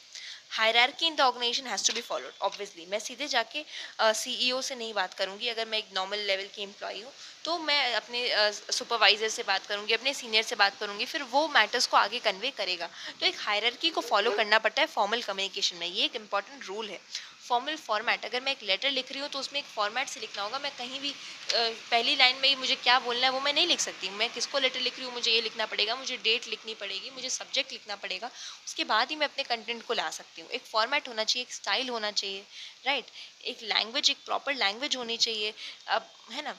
Hierarchy in the organization has to be followed. Obviously मैं सीधे जाके सीईओ से नहीं बात करूंगी. अगर मैं एक नॉर्मल लेवल की एम्प्लॉई हूँ तो मैं अपने सुपरवाइजर से बात करूंगी, अपने सीनियर से बात करूंगी, फिर वो मैटर्स को आगे कन्वे करेगा. तो एक हायरार्की को फॉलो करना पड़ता है फॉर्मल कम्युनिकेशन में. ये एक इंपॉर्टेंट रूल है. फॉर्मल फॉर्मेट, अगर मैं एक लेटर लिख रही हूँ तो उसमें एक फॉर्मेट से लिखना होगा. मैं कहीं भी पहली लाइन में ही मुझे क्या बोलना है वो मैं नहीं लिख सकती. मैं किसको लेटर लिख रही हूँ मुझे ये लिखना पड़ेगा, मुझे डेट लिखनी पड़ेगी, मुझे सब्जेक्ट लिखना पड़ेगा. उसके बाद ही मैं अपने कंटेंट को ला सकती हूँ. एक फॉर्मेट होना चाहिए, एक स्टाइल होना चाहिए, राइट. एक लैंग्वेज, एक प्रॉपर लैंग्वेज होनी चाहिए. अब है ना,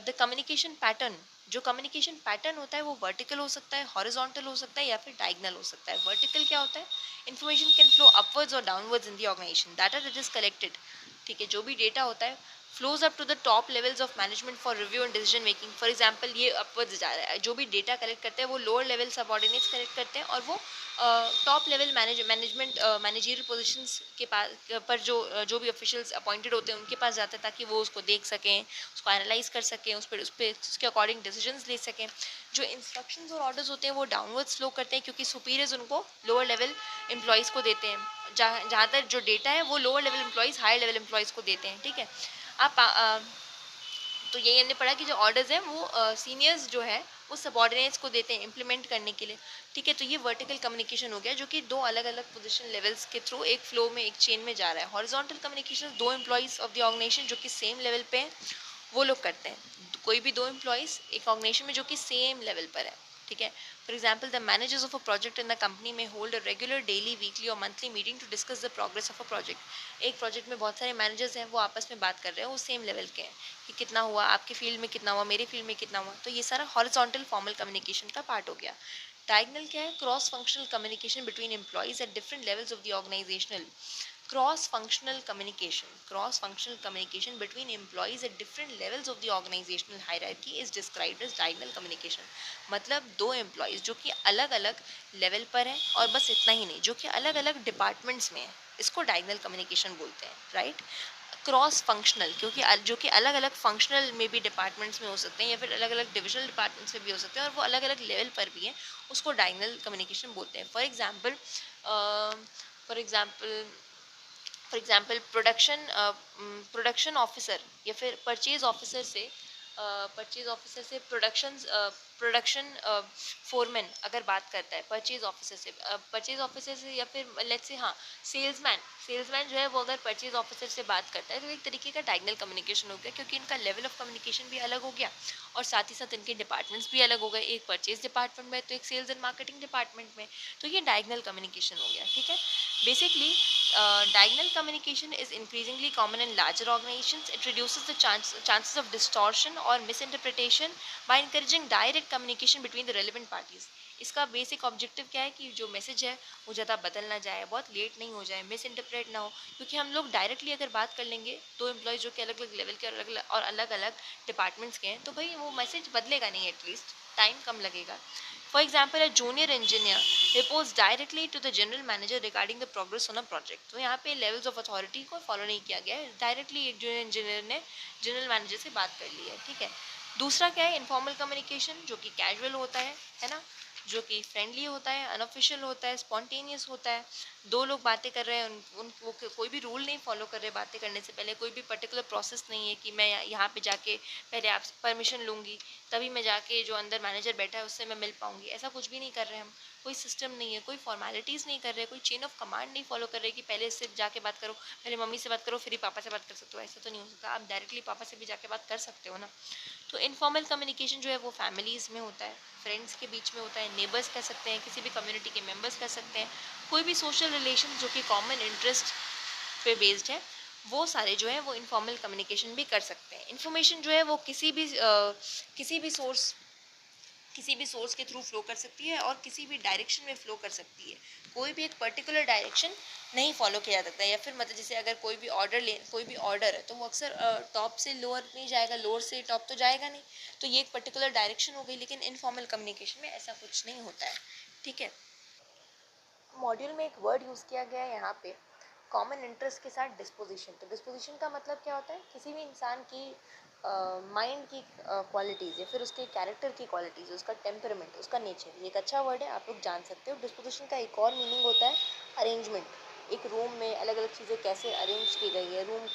द कम्युनिकेशन पैटर्न, जो कम्युनिकेशन पैटर्न होता है वो वर्टिकल हो सकता है, हॉरिजॉन्टल हो सकता है, या फिर डायगनल हो सकता है. वर्टिकल क्या होता है? इन्फॉर्मेशन कैन फ्लो अपवर्ड्स और downwards in the organization. Data that is collected, ठीक है, जो भी डेटा होता है flows up to the top levels of management for review and decision making. For example ये अपवर्ड्स जा रहा है. जो भी डेटा कलेक्ट करते हैं वो लोअर लेवल सबऑर्डिनेट्स कलेक्ट करते हैं, और वो top level management managerial positions के पास पर जो भी ऑफिशियल्स अपॉइंटेड होते हैं उनके पास जाते हैं, ताकि वो उसको देख सकें, उसको एनालाइज कर सकें, उस पर उसके अकॉर्डिंग डिसीजंस ले सकें. जो इंस्ट्रक्शंस और ऑर्डर्स होते हैं वो डाउनवर्ड्स फ्लो करते हैं, क्योंकि सुपीरियर्स उनको लोअर लेवल एम्प्लॉयज़ को देते हैं. जहाँ तक जो डेटा है वो lower level employees higher level employees को देते हैं, ठीक है. आप तो यही हमने पढ़ा कि जो ऑर्डर्स हैं वो सीनियर्स जो है वो सबॉर्डिनेट्स को देते हैं इम्प्लीमेंट करने के लिए, ठीक है. तो ये वर्टिकल कम्युनिकेशन हो गया, जो कि 2 अलग अलग पोजीशन लेवल्स के थ्रू एक फ्लो में, एक चेन में जा रहा है. Horizontal communication 2 employees of the organization जो कि सेम लेवल पे हैं वो लोग करते हैं. कोई भी 2 एम्प्लॉयज़ एक ऑर्गेनाइजेशन में जो कि सेम लेवल पर है, ठीक है. For example, the managers of a project in the company में hold a regular daily, weekly और monthly meeting to discuss the progress of a project. एक प्रोजेक्ट में बहुत सारे मैनेजर्स हैं, वो आपस में बात कर रहे हैं, वो सेम लेवल के हैं कि कितना हुआ, आपके फील्ड में कितना हुआ, मेरे फील्ड में कितना हुआ. तो ये सारा हॉरिजॉन्टल फॉर्मल कम्युनिकेशन का पार्ट हो गया. डायगनल क्या है? Cross functional communication between employees at different levels of the organizational. Cross-functional communication between employees at different levels of the organizational hierarchy is described as diagonal communication. मतलब दो employees जो कि अलग अलग लेवल पर हैं और बस इतना ही नहीं, जो कि अलग अलग डिपार्टमेंट्स में हैं, इसको डायगनल कम्युनिकेशन बोलते हैं, राइट। क्रॉस फंक्शनल, क्योंकि जो कि अलग अलग फंक्शनल में भी डिपार्टमेंट्स में हो सकते हैं या फिर अलग अलग डिविजनल डिपार्टमेंट्स में भी हो सकते हैं और वो अलग अलग लेवल पर भी हैं, उसको डायगनल कम्युनिकेशन बोलते हैं। फॉर एग्जांपल प्रोडक्शन ऑफिसर या फिर परचेज ऑफिसर से प्रोडक्शन फोरमैन अगर बात करता है परचेज ऑफिसर से या फिर लेट्स से, हाँ, सेल्समैन जो है वो अगर परचेज ऑफिसर से बात करता है तो एक तरीके का डायगनल कम्युनिकेशन हो गया, क्योंकि इनका लेवल ऑफ कम्युनिकेशन भी अलग हो गया और साथ ही साथ इनके डिपार्टमेंट्स भी अलग हो गए, एक परचेज डिपार्टमेंट में तो एक सेल्स एंड मार्केटिंग डिपार्टमेंट में, तो ये डायगनल कम्युनिकेशन हो गया, ठीक है। Basically diagonal communication is increasingly common in larger organizations. It reduces the chances of distortion or misinterpretation by encouraging direct communication between the relevant parties. इसका basic objective क्या है कि जो मैसेज है वो ज़्यादा बदल ना जाए, बहुत लेट नहीं हो जाए, मिस इंटरप्रेट ना हो, क्योंकि हम लोग डायरेक्टली अगर बात कर लेंगे दो एम्प्लॉयज़ जो कि अलग अलग लेवल के और अलग अलग डिपार्टमेंट्स के हैं, तो भाई वो मैसेज बदलेगा नहीं, एटलीस्ट टाइम कम लगेगा। For example, a junior engineer reports directly to the general manager regarding the progress on a project. तो यहाँ पे levels of authority को follow नहीं किया गया है, डायरेक्टली एक junior engineer ने general manager से बात कर ली है, ठीक है। दूसरा क्या है, इनफॉर्मल कम्युनिकेशन, जो कि कैजुअल होता है ना, जो कि फ्रेंडली होता है, अनऑफिशियल होता है, स्पॉन्टेनियस होता है। दो लोग बातें कर रहे हैं, वो कोई भी रूल नहीं फॉलो कर रहे बातें करने से पहले, कोई भी पर्टिकुलर प्रोसेस नहीं है कि मैं यहाँ पे जाके पहले आपसे परमिशन लूँगी तभी मैं जाके जो अंदर मैनेजर बैठा है उससे मैं मिल पाऊँगी, ऐसा कुछ भी नहीं कर रहे हम। कोई सिस्टम नहीं है, कोई फॉर्मेलिटीज़ नहीं कर रहे, कोई चेन ऑफ कमांड नहीं फॉलो कर रहे कि पहले इससे जाके बात करो, पहले मम्मी से बात करो फिर ही पापा से बात कर सकते हो, ऐसा तो नहीं हो सकता। आप डायरेक्टली पापा से भी जाके बात कर सकते हो ना। तो इनफॉर्मल कम्युनिकेशन जो है वो फैमिलीज़ में होता है, फ्रेंड्स के बीच में होता है, नेबर्स कह सकते हैं, किसी भी कम्युनिटी के मेंबर्स कह सकते हैं, कोई भी सोशल रिलेशन जो कि कॉमन इंटरेस्ट पे बेस्ड है, वो सारे जो है वो इनफॉर्मल कम्युनिकेशन भी कर सकते हैं। इन्फॉर्मेशन जो है वो किसी भी सोर्स के थ्रू फ्लो कर सकती है और किसी भी डायरेक्शन में फ्लो कर सकती है, कोई भी एक पर्टिकुलर डायरेक्शन नहीं फॉलो किया जा सकता है। या फिर मतलब जैसे अगर कोई भी ऑर्डर है तो वो अक्सर टॉप से लोअर नहीं जाएगा, लोअर से टॉप तो जाएगा नहीं, तो ये एक पर्टिकुलर डायरेक्शन हो गई। लेकिन इनफॉर्मल कम्युनिकेशन में ऐसा कुछ नहीं होता है, ठीक है। मॉड्यूल में एक वर्ड यूज़ किया गया है यहाँ पे, कॉमन इंटरेस्ट के साथ डिस्पोजिशन। तो डिस्पोजिशन का मतलब क्या होता है, किसी भी इंसान की माइंड की क्वालिटीज़ या फिर उसके कैरेक्टर की क्वालिटीज़, उसका टेम्परामेंट, उसका नेचर, ये एक अच्छा वर्ड है, आप लोग जान सकते हो। डिस्पोजिशन का एक और मीनिंग होता है अरेंजमेंट, एक रूम में अलग अलग चीज़ें कैसे अरेंज की गई है, रूम्स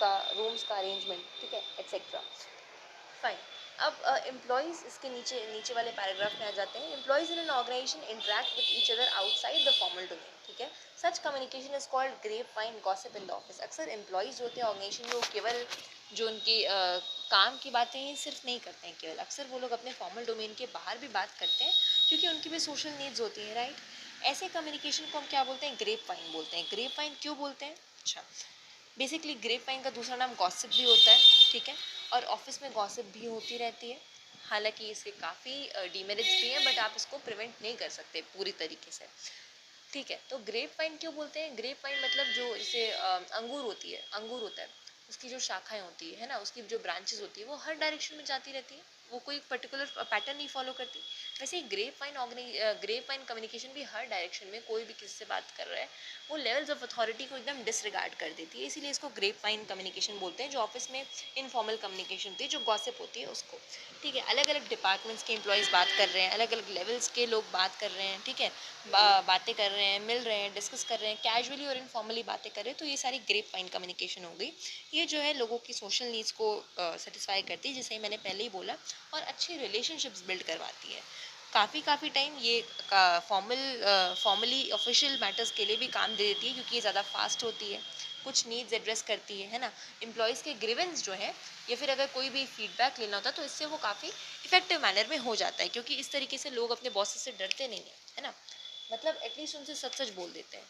का अरेंजमेंट, ठीक है, एक्सेट्रा। फाइन। अब एम्प्लॉयज़ इसके नीचे नीचे वाले पैराग्राफ में आ जाते हैं। Employees in an organization interact with each other outside the formal domain, ठीक है। Such communication is called grapevine gossip in the office. अक्सर एम्प्लॉयज़ जो होते हैं ऑर्गेनाइजेशन में, वो केवल जो उनकी काम की बातें हैं सिर्फ नहीं करते हैं केवल, अक्सर वो लोग अपने फॉर्मल डोमेन के बाहर भी बात करते हैं, क्योंकि उनकी भी सोशल नीड्स होती है, राइट। ऐसे कम्युनिकेशन को हम क्या बोलते हैं, ग्रेप वाइन बोलते हैं। ग्रेप वाइन क्यों बोलते हैं, अच्छा, बेसिकली ग्रेप वाइन का दूसरा नाम गॉसिप भी होता है, ठीक है, और ऑफिस में गॉसिप भी होती रहती है। हालांकि इसके काफ़ी डीमेरिट्स भी हैं, बट आप इसको प्रिवेंट नहीं कर सकते पूरी तरीके से, ठीक है। तो ग्रेप वाइन क्यों बोलते हैं, ग्रेप वाइन मतलब जो जैसे अंगूर होता है, उसकी जो शाखाएं होती है ना, उसकी जो ब्रांचेस होती है वो हर डायरेक्शन में जाती रहती है, वो कोई पर्टिकुलर पैटर्न नहीं फॉलो करती। वैसे ही ग्रेप वाइन कम्युनिकेशन भी हर डायरेक्शन में, कोई भी किससे बात कर रहा है वो लेवल्स ऑफ अथॉरिटी को एकदम डिसरिगार्ड कर देती है, इसीलिए इसको ग्रेप वाइन कम्युनिकेशन बोलते हैं। जो ऑफिस में इनफॉर्मल कम्युनिकेशन होती है, जो गॉसिप होती है, उसको, ठीक है। अलग अलग डिपार्टमेंट्स के एम्प्लॉयज़ बात कर रहे हैं, अलग अलग लेवल्स के लोग बात कर रहे हैं, ठीक है, बातें कर रहे हैं, मिल रहे हैं, डिस्कस कर रहे हैं, कैजुअली और इनफॉर्मली बातें कर रहे हैं, तो ये सारी ग्रेप वाइन कम्युनिकेशन हो गई। ये जो है लोगों की सोशल नीड्स को सेटिस्फाई करती है, जैसे मैंने पहले ही बोला, और अच्छी रिलेशनशिप्स बिल्ड करवाती है। काफ़ी टाइम ये फॉर्मली ऑफिशियल मैटर्स के लिए भी काम दे देती है, क्योंकि ये ज़्यादा फास्ट होती है, कुछ नीड्स एड्रेस करती है ना। एम्प्लॉयज़ के ग्रीवेंस जो है या फिर अगर कोई भी फीडबैक लेना होता है तो इससे वो काफ़ी इफेक्टिव मैनर में हो जाता है, क्योंकि इस तरीके से लोग अपने बॉसेस से डरते नहीं है ना, मतलब एटलीस्ट उनसे सच सच बोल देते हैं,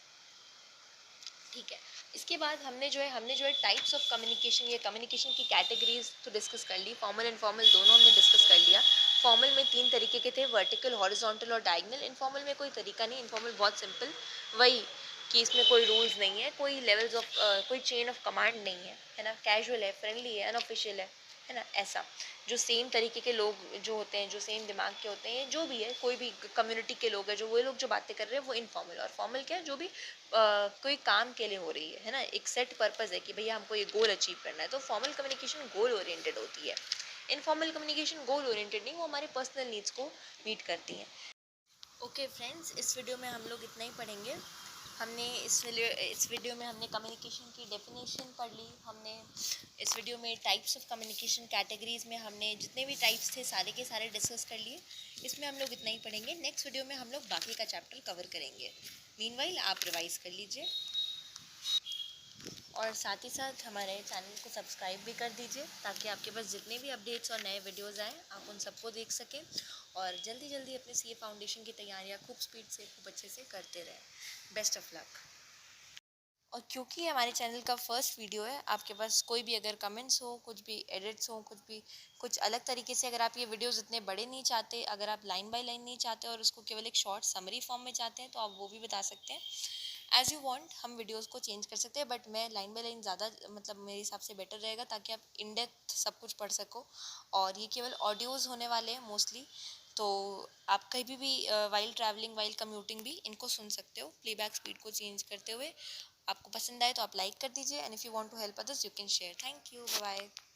ठीक है। इसके बाद हमने जो है टाइप्स ऑफ कम्युनिकेशन या कम्युनिकेशन की कैटेगरीज तो डिस्कस कर ली, फॉर्मल इनफॉर्मल दोनों हमने डिस्कस कर लिया। फॉर्मल में 3 तरीके के थे, वर्टिकल, हॉरिजॉन्टल और डायगोनल। इनफॉर्मल में कोई तरीका नहीं, इनफॉर्मल बहुत सिंपल, वही कि इसमें कोई रूल्स नहीं है, कोई लेवल्स ऑफ कोई चेन ऑफ कमांड नहीं है ना, कैजुअल है, फ्रेंडली है, अनऑफिशियल है ना, ऐसा। जो सेम तरीके के लोग जो होते हैं, जो सेम दिमाग के होते हैं, जो भी है, कोई भी कम्युनिटी के लोग हैं, जो वो लोग जो बातें कर रहे हैं वो इनफॉर्मल, और फॉर्मल क्या है, जो भी कोई काम के लिए हो रही है ना, एक सेट पर्पज़ है कि भैया हमको ये गोल अचीव करना है, तो फॉर्मल कम्युनिकेशन गोल ओरिएंटेड होती है। इनफॉर्मल कम्युनिकेशन गोल ओरिएंटेड नहीं, वो हमारे पर्सनल नीड्स को मीट करती हैं। ओके फ्रेंड्स, इस वीडियो में हम लोग इतना ही पढ़ेंगे। हमने इस वीडियो में हमने कम्युनिकेशन की डेफिनेशन पढ़ ली। हमने इस वीडियो में टाइप्स ऑफ कम्युनिकेशन कैटेगरीज में हमने जितने भी टाइप्स थे सारे के सारे डिस्कस कर लिए। इसमें हम लोग इतना ही पढ़ेंगे। नेक्स्ट वीडियो में हम लोग बाकी का चैप्टर कवर करेंगे। मीनवाइल आप रिवाइज कर लीजिए और साथ ही साथ हमारे चैनल को सब्सक्राइब भी कर दीजिए, ताकि आपके पास जितने भी अपडेट्स और नए वीडियोस आएँ आप उन सबको देख सकें और जल्दी जल्दी अपने सीए फाउंडेशन की तैयारियां खूब स्पीड से, खूब अच्छे से करते रहें। Best of luck. और क्योंकि हमारे चैनल का फर्स्ट वीडियो है, आपके पास कोई भी अगर कमेंट्स हो, कुछ भी एडिट्स हो, कुछ भी कुछ अलग तरीके से, अगर आप ये वीडियोस इतने बड़े नहीं चाहते, अगर आप लाइन बाय लाइन नहीं चाहते और उसको केवल एक शॉर्ट समरी फॉर्म में चाहते हैं, तो आप वो भी बता सकते हैं। एज़ यू वांट, हम वीडियोस को चेंज कर सकते हैं, बट मैं लाइन बाय लाइन ज़्यादा मतलब मेरे हिसाब से बेटर रहेगा, ताकि आप इन डेप्थ सब कुछ पढ़ सको। और ये केवल ऑडियोज़ होने वाले हैं मोस्टली, तो आप कहीं भी वाइल ट्रैवलिंग, वाइल कम्यूटिंग भी इनको सुन सकते हो, प्लेबैक स्पीड को चेंज करते हुए। आपको पसंद आए तो आप लाइक कर दीजिए, and if you want to help others you can share. Thank you, bye bye.